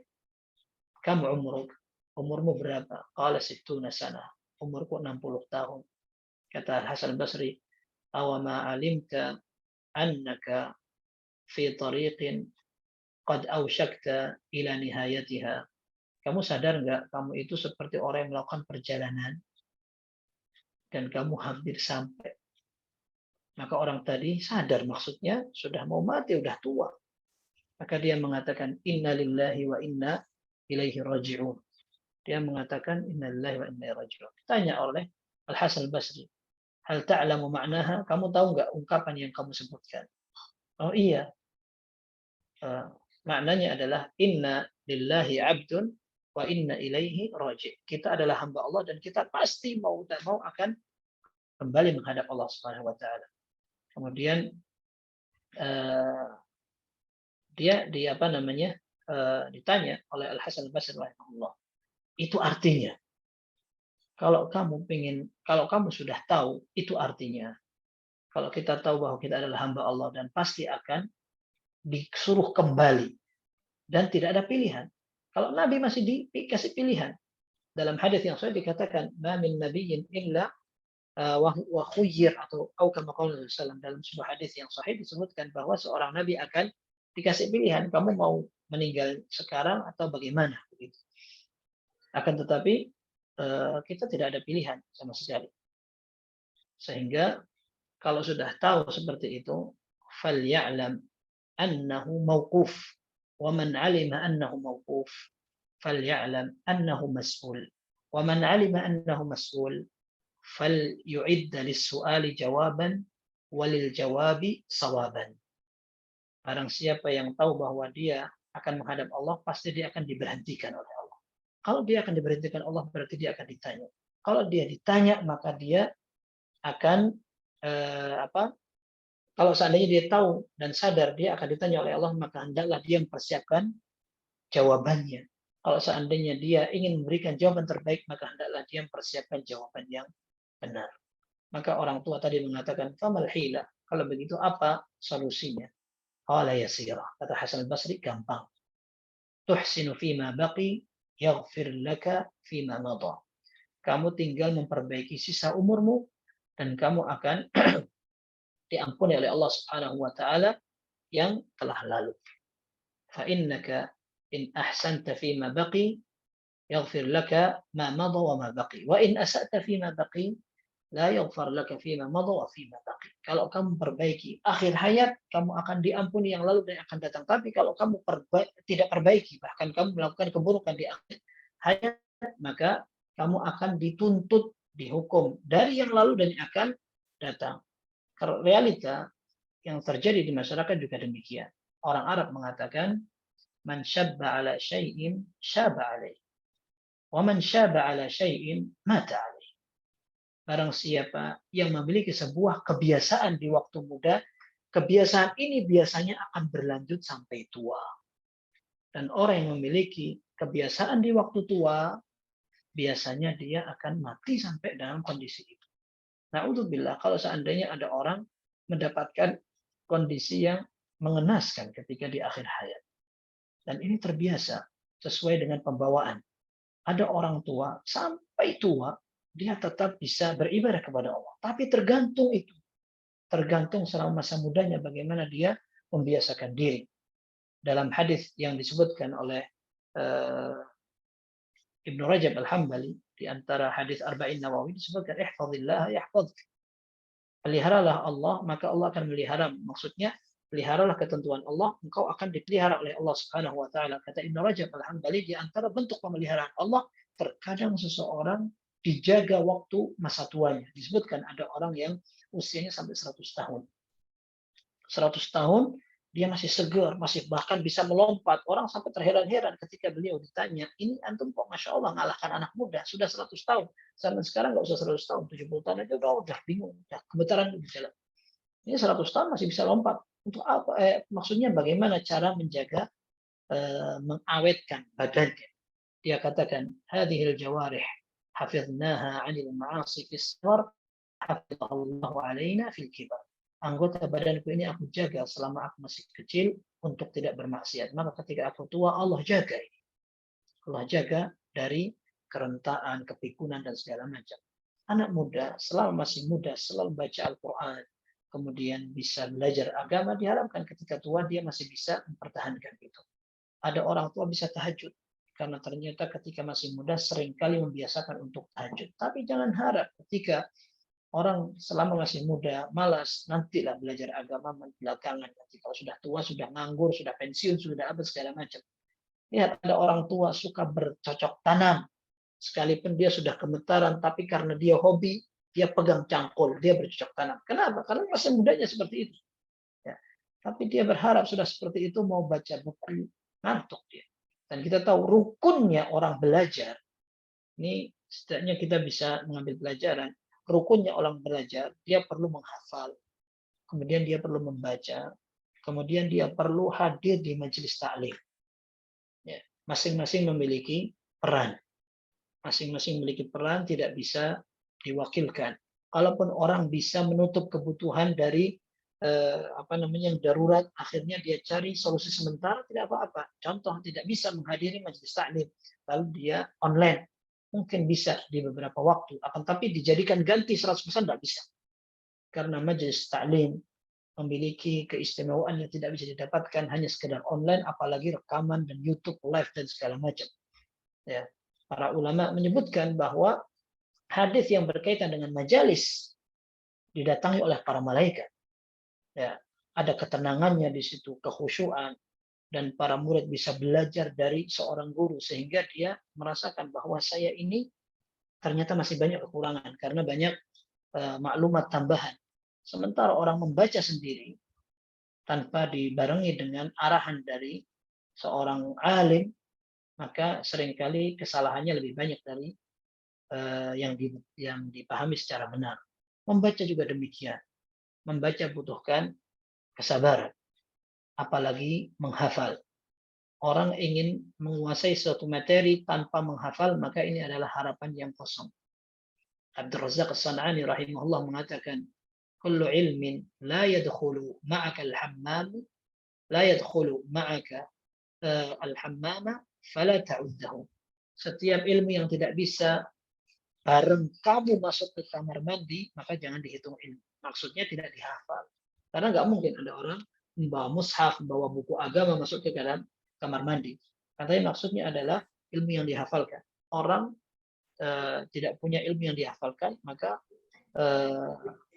kamu umurmu berapa? Qala 60 sana. Umurku 60 tahun. Kata Al-Hasan Al-Basri, awama alimta annaka fi tariqin qad awshakta ila nihayatiha. Kamu sadar nggak kamu itu seperti orang yang melakukan perjalanan dan kamu hampir sampai. Maka orang tadi sadar maksudnya sudah mau mati, sudah tua. Maka dia mengatakan inna lillahi wa inna ilaihi raji'un. Dia mengatakan inna lillahi wa inna ilaihi raji'un. Ditanya oleh Al-Hasan Al-Basri, hal ta'lamu ma'naha? Kamu tahu nggak ungkapan yang kamu sebutkan? Oh iya. Maknanya adalah inna lillahi abdun wa inna ilaihi raji'. Kita adalah hamba Allah dan kita pasti mau tak mau akan kembali menghadap Allah Subhanahu wa taala. Kemudian dia ditanya oleh Al-Hasan Al-Basri rahimahullah. Itu artinya kalau kamu sudah tahu, itu artinya kalau kita tahu bahwa kita adalah hamba Allah dan pasti akan disuruh kembali dan tidak ada pilihan. Kalau Nabi masih dikasih pilihan. Dalam hadis yang sahih dikatakan, "Ma min nabiyyin illa wa khuyyir," atau kama qala Rasulullah dalam sebuah hadis yang sahih disebutkan bahwa seorang nabi akan dikasih pilihan, kamu mau meninggal sekarang atau bagaimana begitu. Akan tetapi kita tidak ada pilihan sama sekali. Sehingga kalau sudah tahu seperti itu, فَلْيَعْلَمْ أَنَّهُ مَوْقُوفٌ وَمَنْ عَلِمَ أَنَّهُ مَوْقُوفٌ فَلْيَعْلَمْ أَنَّهُ مَسْئُولٌ وَمَنْ عَلِمَ أَنَّهُ مَسْئُولٌ فَلْيُعِدَّ لِلسُّؤَالِ جَوَابًا وَلِلْجَوَابِ صَوَابًا. Barang siapa yang tahu bahwa dia akan menghadap Allah, pasti dia akan diberhentikan oleh Allah. Kalau dia akan diberhentikan Allah, berarti dia akan ditanya. Kalau dia ditanya, maka dia akan kalau seandainya dia tahu dan sadar dia akan ditanya oleh Allah, maka hendaklah dia mempersiapkan jawabannya. Kalau seandainya dia ingin memberikan jawaban terbaik, maka hendaklah dia mempersiapkan jawaban yang benar. Maka orang tua tadi mengatakan, famal hila. Kalau begitu apa solusinya? Qala yasira. Kata Hasan al-Basri, gampang. Tuhsinu fima baqi, yaghfir laka fima madha. Kamu tinggal memperbaiki sisa umurmu dan kamu akan diampuni oleh Allah Subhanahu wa taala yang telah lalu. Fa innaka in ahsanta fima baqi yaghfir laka ma madha wa ma baqi wa in asa'ta fima baqi la yaghfar laka fima madha wa fima baqi. Kalau kamu perbaiki akhir hayat, kamu akan diampuni yang lalu dan yang akan datang. Tapi kalau kamu tidak perbaiki, bahkan kamu melakukan keburukan di akhir hayat, maka kamu akan dituntut, dihukum dari yang lalu dan yang akan datang. Kalau realita yang terjadi di masyarakat juga demikian. Orang Arab mengatakan, man syabba ala syai'in syaba alaih. Wa man syaba ala syai'in mata alaih. Barang siapa yang memiliki sebuah kebiasaan di waktu muda, kebiasaan ini biasanya akan berlanjut sampai tua. Dan orang yang memiliki kebiasaan di waktu tua, biasanya dia akan mati sampai dalam kondisi itu. Na'udzubillah, kalau seandainya ada orang mendapatkan kondisi yang mengenaskan ketika di akhir hayat. Dan ini terbiasa sesuai dengan pembawaan. Ada orang tua, sampai tua, dia tetap bisa beribadah kepada Allah. Tapi tergantung itu. Tergantung selama masa mudanya bagaimana dia membiasakan diri. Dalam hadis yang disebutkan oleh Ibnu Rajab Al-Hambali, di antara hadis Arba'in Nawawi disebutkan, ihfazillah yahfazuk. Peliharalah Allah, maka Allah akan melihara. Maksudnya, peliharalah ketentuan Allah, engkau akan dipelihara oleh Allah Subhanahu wa taala. Kata Ibnu Rajab Al-Hambali, di antara bentuk pemeliharaan Allah, terkadang seseorang dijaga waktu masa tuanya. Disebutkan ada orang yang usianya sampai 100 tahun. 100 tahun dia masih segar, masih bahkan bisa melompat. Orang sampai terheran-heran ketika beliau ditanya, ini antum kok Masya Allah ngalahkan anak muda, sudah 100 tahun. Zaman sekarang nggak usah 100 tahun, 70 tahun aja udah bingung, udah gemetaran di jalan. Ini 100 tahun masih bisa lompat. Untuk apa? Maksudnya bagaimana cara menjaga, mengawetkan badannya. Dia katakan, hadhil jawarih hafidnaha 'anil ma'asi fis shighar, hafidhallahu 'alaina fil kibar. Anggota badanku ini aku jaga selama aku masih kecil untuk tidak bermaksiat. Maka ketika aku tua, Allah jaga ini. Allah jaga dari kerentaan, kepikunan, dan segala macam. Anak muda, selama masih muda, selalu baca Al-Quran, kemudian bisa belajar agama, diharapkan ketika tua dia masih bisa mempertahankan itu. Ada orang tua bisa tahajud, karena ternyata ketika masih muda seringkali membiasakan untuk tahajud. Tapi jangan harap ketika orang selama masih muda malas, nantilah belajar agama belakangan. Nanti kalau sudah tua, sudah nganggur, sudah pensiun, sudah apa segala macam. Lihat, ada orang tua suka bercocok tanam. Sekalipun dia sudah gemetaran, tapi karena dia hobi, dia pegang cangkul, dia bercocok tanam. Kenapa? Karena masa mudanya seperti itu. Ya. Tapi dia berharap sudah seperti itu mau baca buku, ngantuk dia. Dan kita tahu rukunnya orang belajar. Ini setidaknya kita bisa mengambil pelajaran. Rukunnya orang belajar, dia perlu menghafal, kemudian dia perlu membaca, kemudian dia perlu hadir di majelis taklim. Ya, masing-masing memiliki peran. Masing-masing memiliki peran, tidak bisa diwakilkan. Kalaupun orang bisa menutup kebutuhan dari yang darurat, akhirnya dia cari solusi sementara, tidak apa-apa. Contoh, tidak bisa menghadiri majelis taklim, lalu dia online. Mungkin bisa di beberapa waktu, akan tapi dijadikan ganti 100% tidak bisa. Karena majelis taklim memiliki keistimewaan yang tidak bisa didapatkan hanya sekedar online, apalagi rekaman dan YouTube live dan segala macam. Ya. Para ulama menyebutkan bahwa hadis yang berkaitan dengan majalis didatangi oleh para malaikat. Ya, ada ketenangannya di situ, kekhusyuan, dan para murid bisa belajar dari seorang guru sehingga dia merasakan bahwa saya ini ternyata masih banyak kekurangan karena banyak maklumat tambahan. Sementara orang membaca sendiri tanpa dibarengi dengan arahan dari seorang alim, maka seringkali kesalahannya lebih banyak dari yang dipahami secara benar. Membaca juga demikian. Membaca butuhkan kesabaran, apalagi menghafal. Orang ingin menguasai suatu materi tanpa menghafal, maka ini adalah harapan yang kosong. Abdul Razak As-San'ani rahimahullah mengatakan, kullu ilmin la yadkhulu ma'aka al-hammam, la yadkhulu ma'aka al-hammama, fala ta'uddahu. Setiap ilmu yang tidak bisa bareng kamu masuk ke kamar mandi, maka jangan dihitung ilmu. Maksudnya tidak dihafal. Karena nggak mungkin ada orang membawa mushaf, membawa buku agama masuk ke dalam kamar mandi. Katanya maksudnya adalah ilmu yang dihafalkan. Orang tidak punya ilmu yang dihafalkan, maka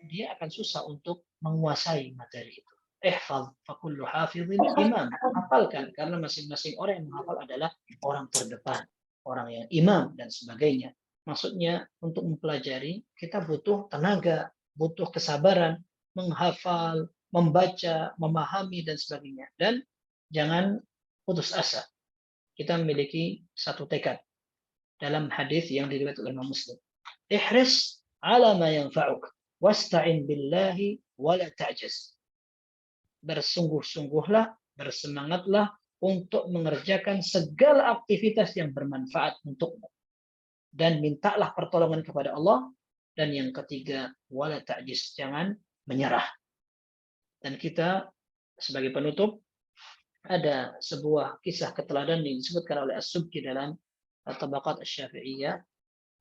dia akan susah untuk menguasai materi itu. Ihfaz fakullu hafizin imam. Hafalkan, karena masing-masing orang yang menghafal adalah orang terdepan, orang yang imam dan sebagainya. Maksudnya untuk mempelajari kita butuh tenaga, butuh kesabaran, menghafal, membaca, memahami dan sebagainya. Dan jangan putus asa. Kita memiliki satu tekad dalam hadis yang diriwayatkan oleh Imam Muslim. Ihris ala ma yanfa'uk wasta'in billahi wala ta'jaz. Bersungguh-sungguhlah, bersemangatlah untuk mengerjakan segala aktivitas yang bermanfaat untukmu. Dan mintalah pertolongan kepada Allah. Dan yang ketiga, wala ta'jiz, jangan menyerah. Dan kita sebagai penutup, ada sebuah kisah keteladan yang disebutkan oleh As-Subki dalam Tabaqat Asy-Syafi'iyah.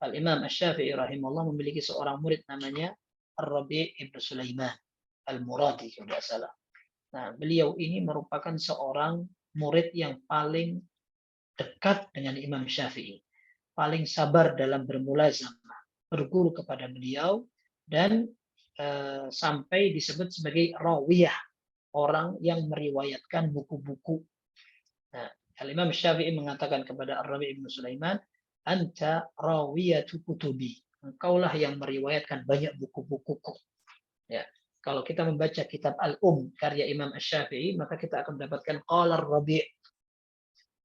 Al-Imam Asy-Syafi'i rahimahullah memiliki seorang murid namanya Ar-Rabi' ibn Sulaiman Al-Muradi kalau tidak salah. Nah, beliau ini merupakan seorang murid yang paling dekat dengan Imam Syafi'i, paling sabar dalam bermulazamah, berguru kepada beliau, dan sampai disebut sebagai rawiyah, orang yang meriwayatkan buku-buku. Nah, Al-Imam Syafi'i mengatakan kepada Ar-Rabi' ibn Sulaiman, anta rawiyatu kutubi, engkaulah yang meriwayatkan banyak buku-bukuku. Ya, kalau kita membaca kitab karya Imam Asy-Syafi'i, maka kita akan mendapatkan qala Ar-Rabi'.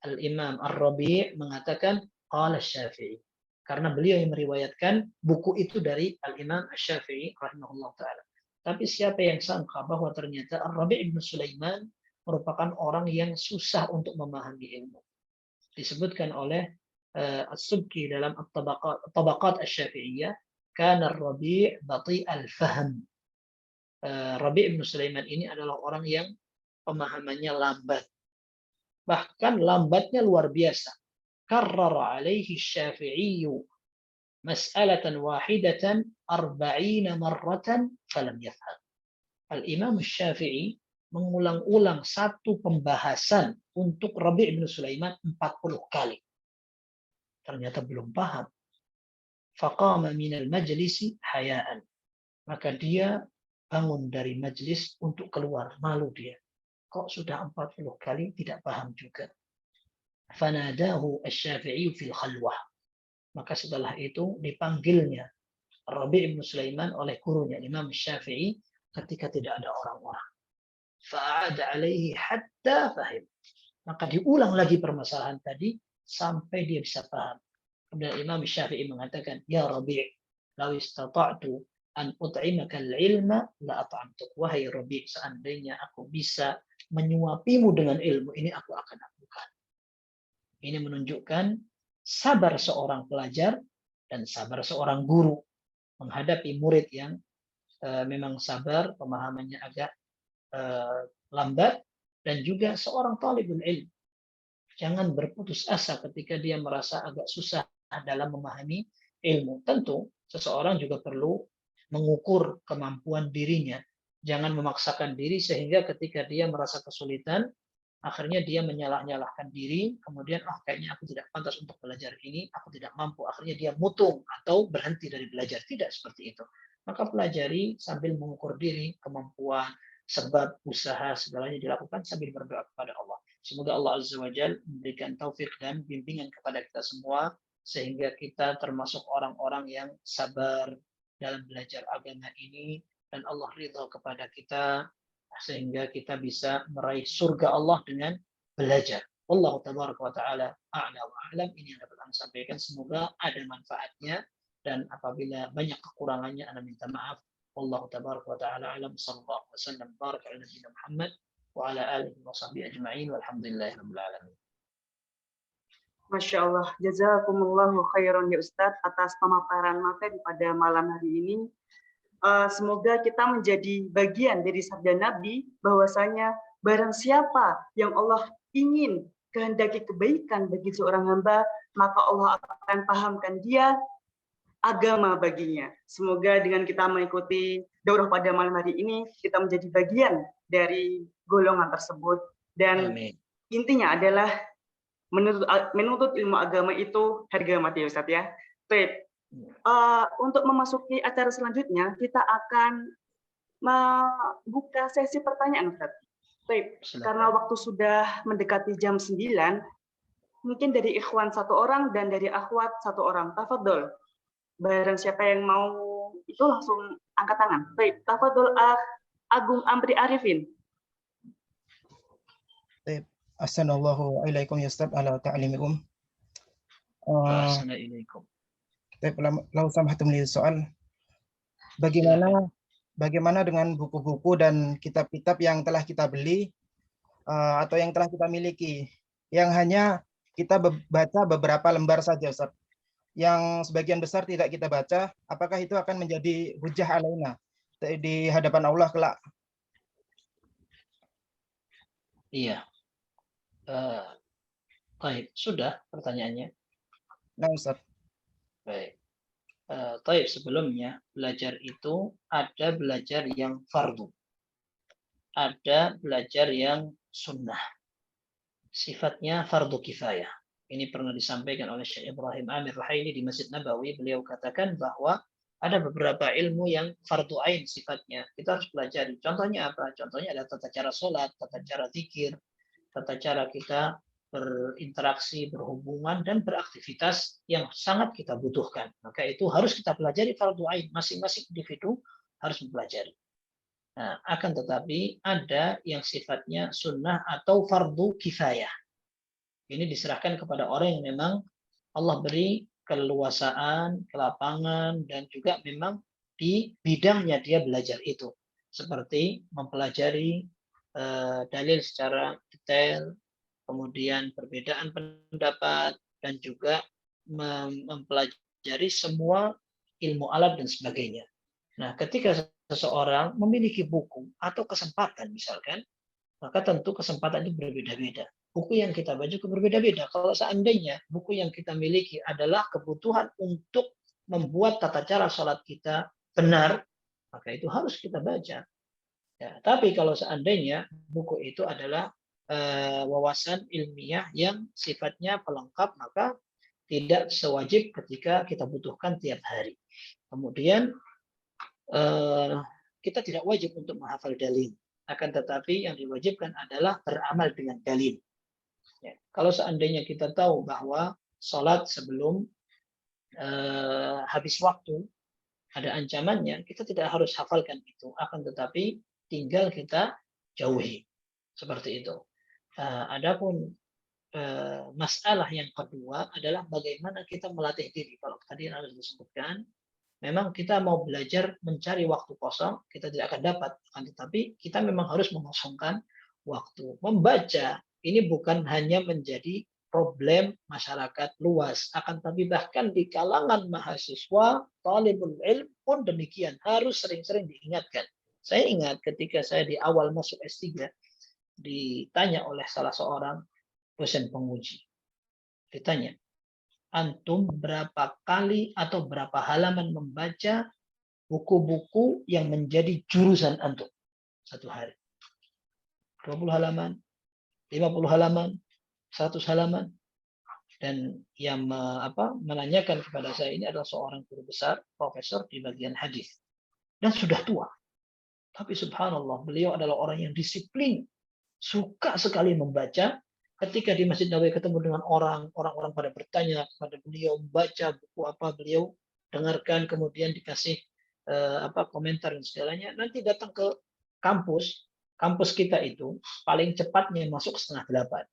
Al-Imam Ar-Rabi' mengatakan qala Asy-Syafi'i, karena beliau yang meriwayatkan buku itu dari Al-Imam Asy-Syafi'i rahimahullah ta'ala. Tapi siapa yang sangka bahwa ternyata Ar-Rabi' ibn Sulaiman merupakan orang yang susah untuk memahami ilmu. Disebutkan oleh As-Subki dalam Tabaqat Asy-Syafi'iyah, kana Ar-Rabi' bati' al-fahm. Rabi' ibn Sulaiman ini adalah orang yang pemahamannya lambat. Bahkan lambatnya luar biasa. Karrara alaihi Syafi'i mas'alatan wahidatan 40 marratan falam yafham. Al-Imam Syafi'i mengulang-ulang satu pembahasan untuk Rabi' bin Sulaiman 40 kali. Ternyata belum paham. Faqama minal majlisi hayaan. Maka dia bangun dari majlis untuk keluar, malu dia. Kok sudah 40 kali tidak paham juga. Fanadahu Asy-Syafi'i fil khalwah. Maka setelah itu dipanggilnya Rabi' bin Sulaiman oleh gurunya Imam Syafi'i ketika tidak ada orang-orang. Fa'ada alaihi hatta fahim. Maka diulang lagi permasalahan tadi sampai dia bisa paham. Kemudian Imam Syafi'i mengatakan, ya Rabi', law istata'tu an ut'imaka al-ilma la at'amtuk. Wahai Rabi', seandainya aku bisa menyuapimu dengan ilmu ini, aku akan lakukan. Ini menunjukkan sabar seorang pelajar dan sabar seorang guru menghadapi murid yang memang sabar, pemahamannya agak lambat, dan juga seorang talibul ilm. Jangan berputus asa ketika dia merasa agak susah dalam memahami ilmu. Tentu seseorang juga perlu mengukur kemampuan dirinya. Jangan memaksakan diri sehingga ketika dia merasa kesulitan, akhirnya dia menyalah-nyalahkan diri, kemudian kayaknya aku tidak pantas untuk belajar ini, aku tidak mampu, akhirnya dia mutung atau berhenti dari belajar. Tidak seperti itu. maka pelajari sambil mengukur diri, kemampuan, sebab, usaha, segalanya dilakukan sambil berdoa kepada Allah. Semoga Allah Azza wa Jalla memberikan taufik dan bimbingan kepada kita semua, sehingga kita termasuk orang-orang yang sabar dalam belajar agama ini, dan Allah ridha kepada kita, sehingga kita bisa meraih surga Allah dengan belajar. Allah tabaraka wa ta'ala a'la wa a'lam. Ini yang dapat saya sampaikan. Semoga ada manfaatnya, dan apabila banyak kekurangannya Anda minta maaf. Allah tabaraka wa ta'ala a'lam. Sallallahu alaihi wasallam barak ala nabiyina Muhammad wa ala alihi wa sahbihi ajma'in walhamdulillahirabbil alamin. Masya Allah, jazakumullahu khairan ya Ustadz atas pemaparan materi pada malam hari ini. Semoga kita menjadi bagian dari sabda Nabi bahwasanya barang siapa yang Allah ingin kehendaki kebaikan bagi seorang hamba, maka Allah akan pahamkan dia agama baginya. Semoga dengan kita mengikuti daurah pada malam hari ini, kita menjadi bagian dari golongan tersebut. Dan Amin. intinya adalah menuntut ilmu agama itu harga mati, Ustadz ya. Baik. Untuk memasuki acara selanjutnya, kita akan membuka sesi pertanyaan, Ustadz. Baik, karena waktu sudah mendekati jam 9, mungkin dari ikhwan 1 orang dan dari akhwat 1 orang. Tafadhol. Barang siapa yang mau itu langsung angkat tangan. Baik, tafadhol Agung Amri Arifin. Baik, assalamualaikum alaikum ya Ustaz ala ta'limikum. Assalamualaikum. Lau samhatum li soal. Bagaimana dengan buku-buku dan kitab-kitab yang telah kita beli atau yang telah kita miliki, yang hanya kita baca beberapa lembar saja, Ustaz, yang sebagian besar tidak kita baca, apakah itu akan menjadi hujah alaina di hadapan Allah kelak? Iya. Baik, sudah pertanyaannya. Nah, Ustaz. Baik. Taib, sebelumnya belajar itu ada belajar yang fardu, ada belajar yang sunnah, sifatnya fardu kifayah. Ini pernah disampaikan oleh Syekh Ibrahim Amir Ruhaili di Masjid Nabawi. Beliau katakan bahwa ada beberapa ilmu yang fardu ain sifatnya, kita harus pelajari. Contohnya apa? Contohnya ada tata cara sholat, tata cara zikir, tata cara kita berinteraksi, berhubungan, dan beraktivitas yang sangat kita butuhkan. Maka itu harus kita pelajari fardu ain. Masing-masing individu harus mempelajari. Nah, akan tetapi ada yang sifatnya sunnah atau fardu kifayah. Ini diserahkan kepada orang yang memang Allah beri keleluasaan, kelapangan, dan juga memang di bidangnya dia belajar itu. Seperti mempelajari dalil secara detail, kemudian perbedaan pendapat, dan juga mempelajari semua ilmu alat dan sebagainya. Nah, ketika seseorang memiliki buku atau kesempatan misalkan, maka tentu kesempatan itu berbeda-beda. Buku yang kita baca juga berbeda-beda. Kalau seandainya buku yang kita miliki adalah kebutuhan untuk membuat tata cara sholat kita benar, maka itu harus kita baca. Ya, tapi kalau seandainya buku itu adalah wawasan ilmiah yang sifatnya pelengkap, maka tidak sewajib ketika kita butuhkan tiap hari. Kemudian kita tidak wajib untuk menghafal dalil, akan tetapi yang diwajibkan adalah beramal dengan dalil. Ya, kalau seandainya kita tahu bahwa sholat sebelum habis waktu ada ancamannya, kita tidak harus hafalkan itu, akan tetapi tinggal kita jauhi. Seperti itu. Adapun masalah yang kedua adalah bagaimana kita melatih diri. Kalau tadi harus disebutkan, memang kita mau belajar mencari waktu kosong, kita tidak akan dapat. Tetapi kita memang harus mengosongkan waktu. Membaca ini bukan hanya menjadi problem masyarakat luas, akan tapi bahkan di kalangan mahasiswa, talibul ilm pun demikian, harus sering-sering diingatkan. Saya ingat ketika saya di awal masuk S3, ditanya oleh salah seorang dosen penguji. Ditanya, antum berapa kali atau berapa halaman membaca buku-buku yang menjadi jurusan antum satu hari? 20 halaman, 50 halaman, 100 halaman. Dan yang menanyakan kepada saya ini adalah seorang guru besar, profesor di bagian hadis. dan sudah tua. Tapi subhanallah, beliau adalah orang yang disiplin, suka sekali membaca. Ketika di Masjid Nabawi ketemu dengan orang-orang pada bertanya kepada beliau, membaca buku apa, beliau dengarkan, kemudian dikasih komentar dan segalanya. Nanti datang ke kampus kita itu paling cepatnya masuk 7:30.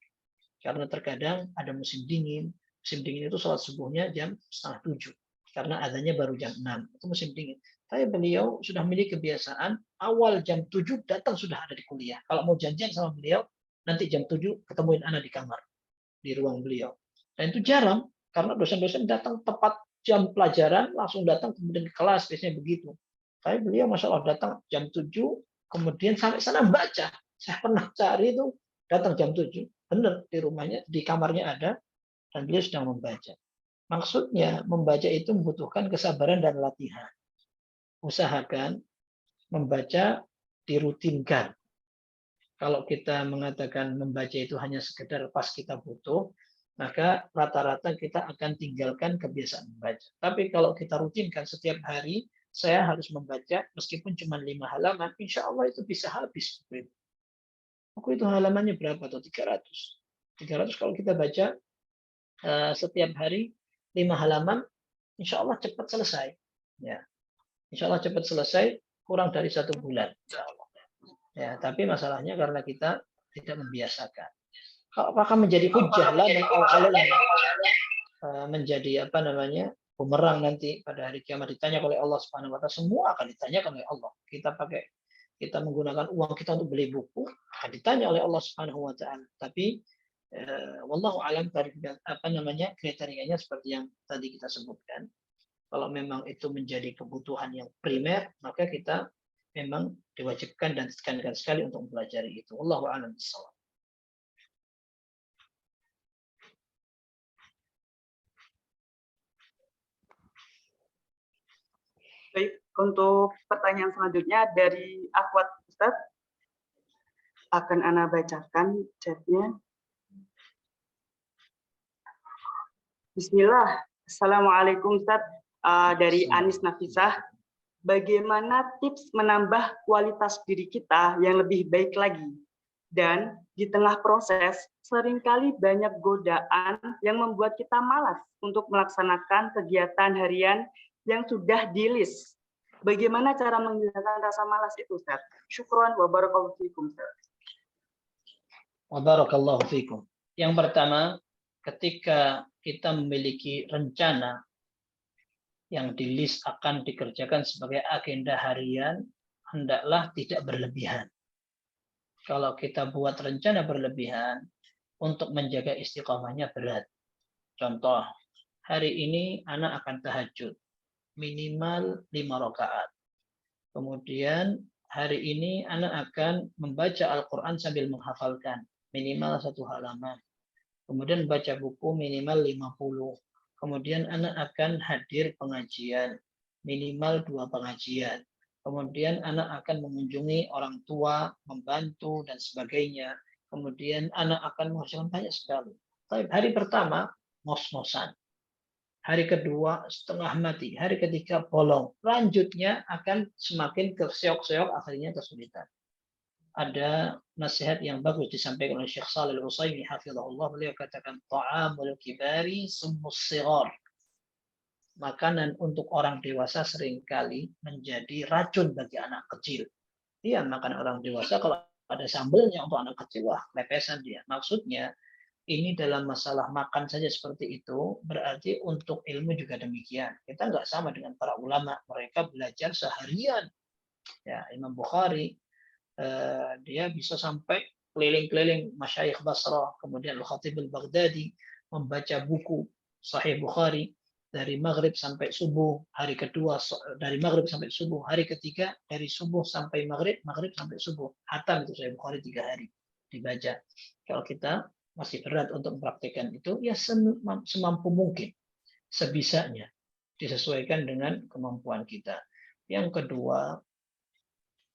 Karena terkadang ada musim dingin itu sholat subuhnya jam 6:30, karena adanya baru jam 6, itu musim dingin. Tapi beliau sudah memiliki kebiasaan awal jam 7 datang sudah ada di kuliah. Kalau mau janjian sama beliau, nanti jam 7 ketemuin anak di kamar, di ruang beliau. Dan itu jarang, karena dosen-dosen datang tepat jam pelajaran, langsung datang kemudian ke kelas, biasanya begitu. Tapi beliau Masya Allah datang jam 7, kemudian sampai sana baca. Saya pernah cari itu, datang jam 7, benar di rumahnya, di kamarnya ada, dan beliau sedang membaca. Maksudnya membaca itu membutuhkan kesabaran dan latihan. Usahakan membaca dirutinkan. Kalau kita mengatakan membaca itu hanya sekedar pas kita butuh, maka rata-rata kita akan tinggalkan kebiasaan membaca. Tapi kalau kita rutinkan setiap hari, saya harus membaca meskipun cuma 5 halaman, insya Allah itu bisa habis. Buku itu halamannya berapa tuh? 300. 300 kalau kita baca setiap hari 5 halaman, insya Allah cepat selesai. Ya, insya Allah cepat selesai, kurang dari 1 bulan. Insya Allah. Ya, tapi masalahnya karena kita tidak membiasakan. Apakah menjadi hujjah menjadi bumerang nanti pada hari kiamat, ditanya oleh Allah Subhanahu wa taala, semua akan ditanyakan oleh Allah. Kita menggunakan uang kita untuk beli buku, akan ditanya oleh Allah Subhanahu wa taala. Tapi wallahu alam kriterianya seperti yang tadi kita sebutkan. Kalau memang itu menjadi kebutuhan yang primer, maka kita memang diwajibkan dan ditekankan sekali untuk mempelajari itu. Wallahu a'lam bishawab. Baik, untuk pertanyaan selanjutnya dari Akhwat Ustaz, akan Ana bacakan chatnya. Bismillah. Assalamualaikum Ustaz. Dari Anis Nafisah. Bagaimana tips menambah kualitas diri kita yang lebih baik lagi? Dan di tengah proses, seringkali banyak godaan yang membuat kita malas untuk melaksanakan kegiatan harian yang sudah di-list. Bagaimana cara menghilangkan rasa malas itu, Ustaz? Syukron wa barakallahu fikum, Ustaz. Wa barakallahu fikum. Yang pertama, ketika kita memiliki rencana yang di-list akan dikerjakan sebagai agenda harian, hendaklah tidak berlebihan. Kalau kita buat rencana berlebihan, untuk menjaga istiqamahnya berat. Contoh, hari ini anak akan tahajud, minimal 5 rakaat. Kemudian hari ini anak akan membaca Al-Quran sambil menghafalkan, minimal 1 halaman. Kemudian baca buku minimal 50. Kemudian anak akan hadir pengajian, minimal 2 pengajian. Kemudian anak akan mengunjungi orang tua, membantu, dan sebagainya. Kemudian anak akan menghasilkan banyak sekali. Tapi hari pertama, ngos-ngosan. Hari kedua, setengah mati. Hari ketiga, bolong. Lanjutnya akan semakin keseok-seok, akhirnya kesulitan. Ada nasihat yang bagus disampaikan oleh Syekh Shalih Al-Utsaimin hafizahullah. Beliau katakan, ta'amul kibari summus sighar. Makanan untuk orang dewasa seringkali menjadi racun bagi anak kecil. Iya, makan orang dewasa kalau ada sambelnya, untuk anak kecil, wah, lepesan dia. Maksudnya, ini dalam masalah makan saja seperti itu, berarti untuk ilmu juga demikian. Kita nggak sama dengan para ulama. Mereka belajar seharian. Ya, Imam Bukhari, dia bisa sampai keliling-keliling Masyayikh Basrah, kemudian Al-Khatib Al-Baghdadi, membaca buku Sahih Bukhari dari maghrib sampai subuh, hari kedua dari maghrib sampai subuh, hari ketiga dari subuh sampai maghrib, maghrib sampai subuh. Hatam itu Sahih Bukhari 3 hari dibaca. Kalau kita masih berat untuk mempraktikkan itu, ya semampu mungkin, sebisanya, disesuaikan dengan kemampuan kita. Yang kedua,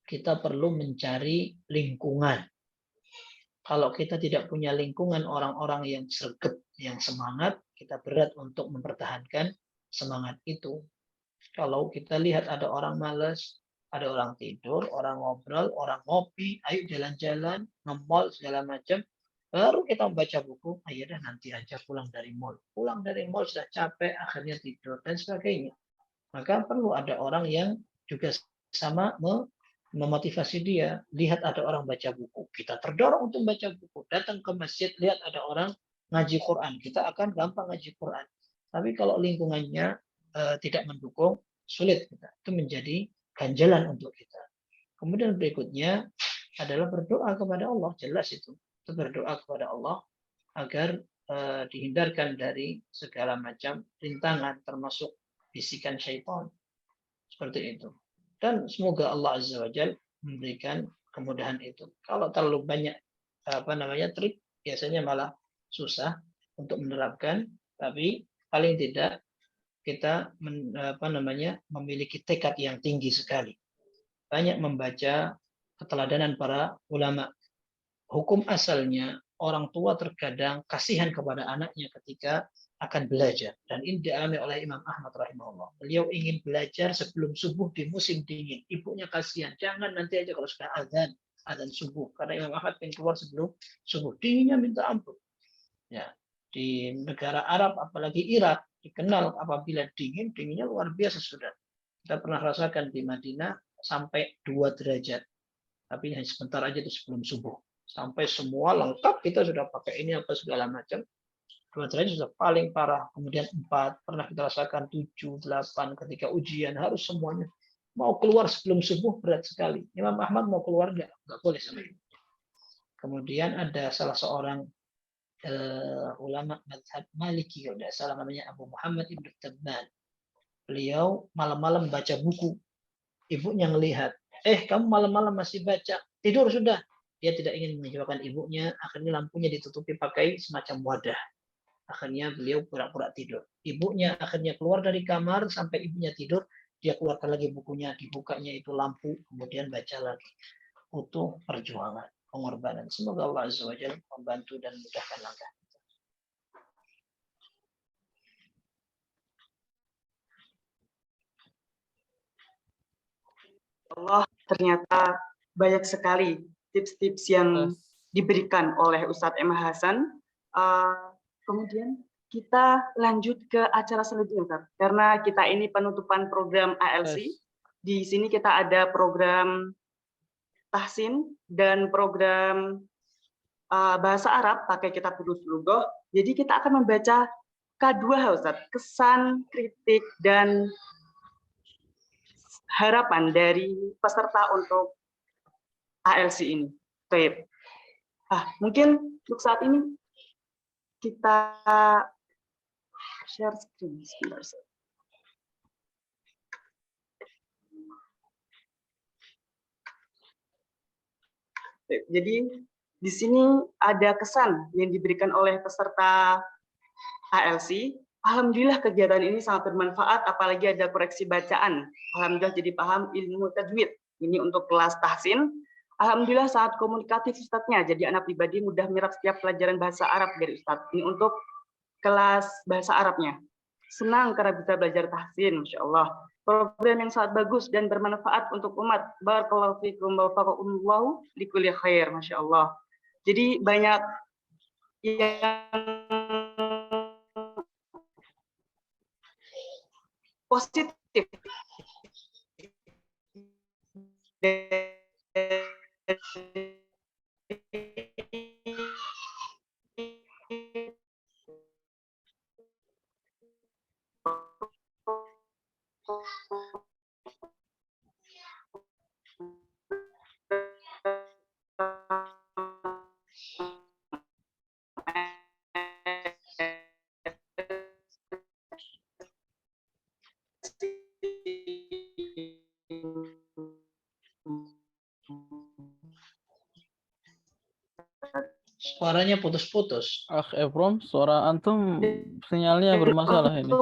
kita perlu mencari lingkungan. Kalau kita tidak punya lingkungan orang-orang yang sregep, yang semangat, kita berat untuk mempertahankan semangat itu. Kalau kita lihat ada orang malas, Ada orang tidur, orang ngobrol, orang ngopi, ayo jalan-jalan, nge-mall segala macam. Baru kita membaca buku, ayo dah nanti aja pulang dari mall. Pulang dari mall sudah capek, akhirnya tidur dan sebagainya. Maka perlu ada orang yang juga sama memotivasi dia. Lihat ada orang baca buku, kita terdorong untuk baca buku. Datang ke masjid, lihat ada orang ngaji Quran, kita akan gampang ngaji Quran. Tapi kalau lingkungannya tidak mendukung, sulit kita. Itu menjadi ganjalan untuk kita. Kemudian berikutnya adalah berdoa kepada Allah, jelas itu. Itu berdoa kepada Allah agar dihindarkan dari segala macam rintangan, termasuk bisikan syaitan. Seperti itu. Dan semoga Allah Azza wa Jalla memberikan kemudahan itu. Kalau terlalu banyak trik, biasanya malah susah untuk menerapkan. Tapi paling tidak kita memiliki tekad yang tinggi sekali. Banyak membaca keteladanan para ulama. Hukum asalnya orang tua terkadang kasihan kepada anaknya ketika akan belajar. Dan ini dialami oleh Imam Ahmad rahimahullah. Beliau ingin belajar sebelum subuh di musim dingin. Ibunya kasihan. Jangan nanti aja kalau sudah azan subuh. Karena Imam Ahmad ingin keluar sebelum subuh. Dinginnya minta ampun. Ya, di negara Arab, apalagi Irak, dikenal apabila dinginnya luar biasa sudah. Kita pernah rasakan di Madinah sampai 2 derajat. Tapi hanya sebentar aja itu sebelum subuh. Sampai semua lengkap, kita sudah pakai ini apa segala macam. 2 derajat sudah paling parah. Kemudian 4, pernah kita rasakan 7, 8 ketika ujian. Harus semuanya. Mau keluar sebelum subuh berat sekali. Imam Ahmad mau keluar nggak boleh sama itu. Kemudian ada salah seorang ulama mazhab Maliki, kalau tidak salah namanya Abu Muhammad Ibn Tabban. Beliau malam-malam baca buku. Ibunya ngelihat, kamu malam-malam masih baca, tidur sudah. Dia tidak ingin mengecewakan ibunya, akhirnya lampunya ditutupi pakai semacam wadah. Akhirnya beliau pura-pura tidur. Ibunya akhirnya keluar dari kamar, sampai ibunya tidur, dia keluarkan lagi bukunya, dibukanya itu lampu, kemudian baca lagi. Butuh perjuangan, pengorbanan. Semoga Allah Azza wa Jalla membantu dan memudahkan langkah. Allah, ternyata banyak sekali tips-tips yang diberikan oleh Ustadz M. Hasan. Kemudian kita lanjut ke acara selanjutnya, Ustadz. Karena kita ini penutupan program ALC. Di sini kita ada program tahsin dan program bahasa Arab pakai kitab Huruf Lughah. Jadi kita akan membaca K2, Ustadz, kesan, kritik, dan harapan dari peserta untuk ALC ini. Baik. Mungkin untuk saat ini kita share screen sebentar. Jadi di sini ada kesan yang diberikan oleh peserta ALC. Alhamdulillah kegiatan ini sangat bermanfaat, apalagi ada koreksi bacaan. Alhamdulillah jadi paham ilmu tajwid. Ini untuk kelas tahsin. Alhamdulillah sangat komunikatif Ustadznya. Jadi anak pribadi mudah menyerap setiap pelajaran bahasa Arab dari Ustadz. Ini untuk kelas bahasa Arabnya. Senang karena bisa belajar tahsin, Masya Allah. Program yang sangat bagus dan bermanfaat untuk umat. Barakallahu fikum wa wafaqakumullahu likulli khair, Masya Allah. Jadi banyak yang positif Suaranya putus-putus. Efrom, suara antum sinyalnya bermasalah ini.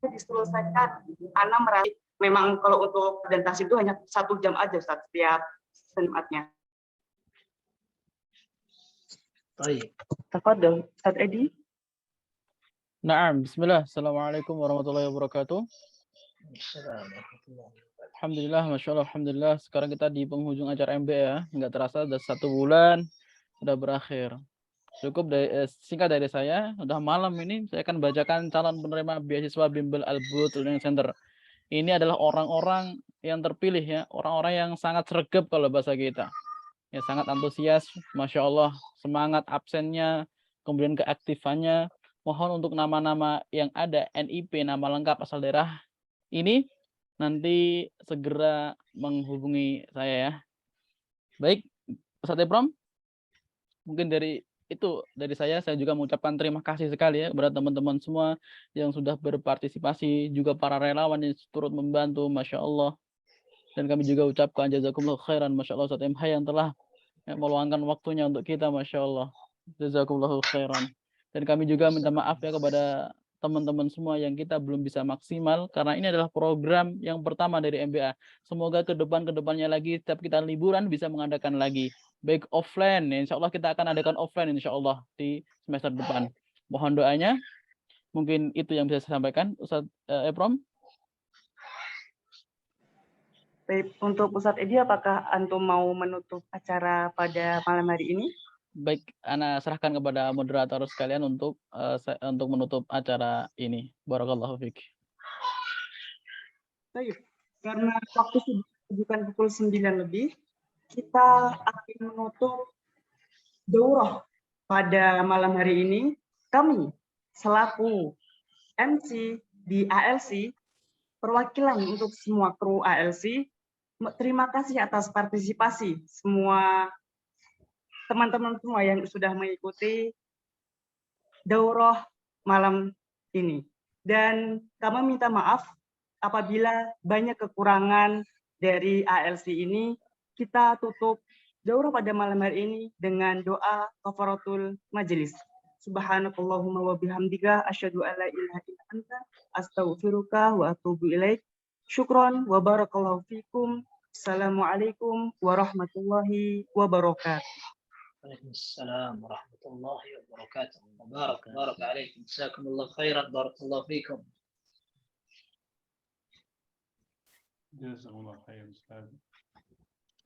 diselesaikan. Ana merasa memang kalau untuk presentasi itu hanya 1 jam aja Ustaz, setiap Jumatnya. Baik. Tafadhol Ustaz Edi. Naam, bismillah. Assalamualaikum warahmatullahi wabarakatuh. Alhamdulillah, Masya Allah, Alhamdulillah. Sekarang kita di penghujung acara MB ya. Nggak terasa, sudah 1 bulan, sudah berakhir. Cukup singkat dari saya, udah malam ini, saya akan bacakan calon penerima beasiswa Bimbel Al-Bulut Learning Center. Ini adalah orang-orang yang terpilih ya, orang-orang yang sangat sregep kalau bahasa kita. Ya, sangat antusias, Masya Allah, semangat absennya, kemudian keaktifannya. Mohon untuk nama-nama yang ada, NIP, nama lengkap asal daerah, ini nanti segera menghubungi saya ya. Baik, Ustadz Ebram, mungkin dari saya juga mengucapkan terima kasih sekali ya kepada teman-teman semua yang sudah berpartisipasi, juga para relawan yang turut membantu, Masya Allah. Dan kami juga ucapkan jazakumullah khairan, Masya Allah, Ustadz MH yang telah meluangkan waktunya untuk kita, Masya Allah. Jazakumullah khairan. Dan kami juga minta maaf ya kepada teman-teman semua yang kita belum bisa maksimal, karena ini adalah program yang pertama dari MBA. Semoga kedepannya lagi, setiap kita liburan bisa mengadakan lagi. Baik offline, insya Allah kita akan adakan offline insya Allah di semester depan. Mohon doanya. Mungkin itu yang bisa saya sampaikan, Ustadz Ebram. Baik, untuk Ustadz Edi, apakah Antum mau menutup acara pada malam hari ini? Baik, Ana serahkan kepada moderator sekalian untuk menutup acara ini. Barakallahu fiik. Baik, karena waktu sudah menunjukkan pukul 9 lebih, kita akan menutup daurah pada malam hari ini. Kami selaku MC di ALC, perwakilan untuk semua kru ALC, terima kasih atas partisipasi semua teman-teman semua yang sudah mengikuti daurah malam ini. Dan kami minta maaf apabila banyak kekurangan dari ALC ini. Kita tutup daurah pada malam hari ini dengan doa kafaratul majelis. Subhanakallahumma wa bihamdika asyhadu an la ilaha illa anta astaghfiruka wa atubu ilaik. Syukron wa barakallahu fikum. Assalamualaikum warahmatullahi wabarakatuh. Waalaikumsalam warahmatullahi wabarakatuh. Barak alaikum. Jazakumullah khairan. Barakallahu fikum. Jazakumullah khairan, Ustaz.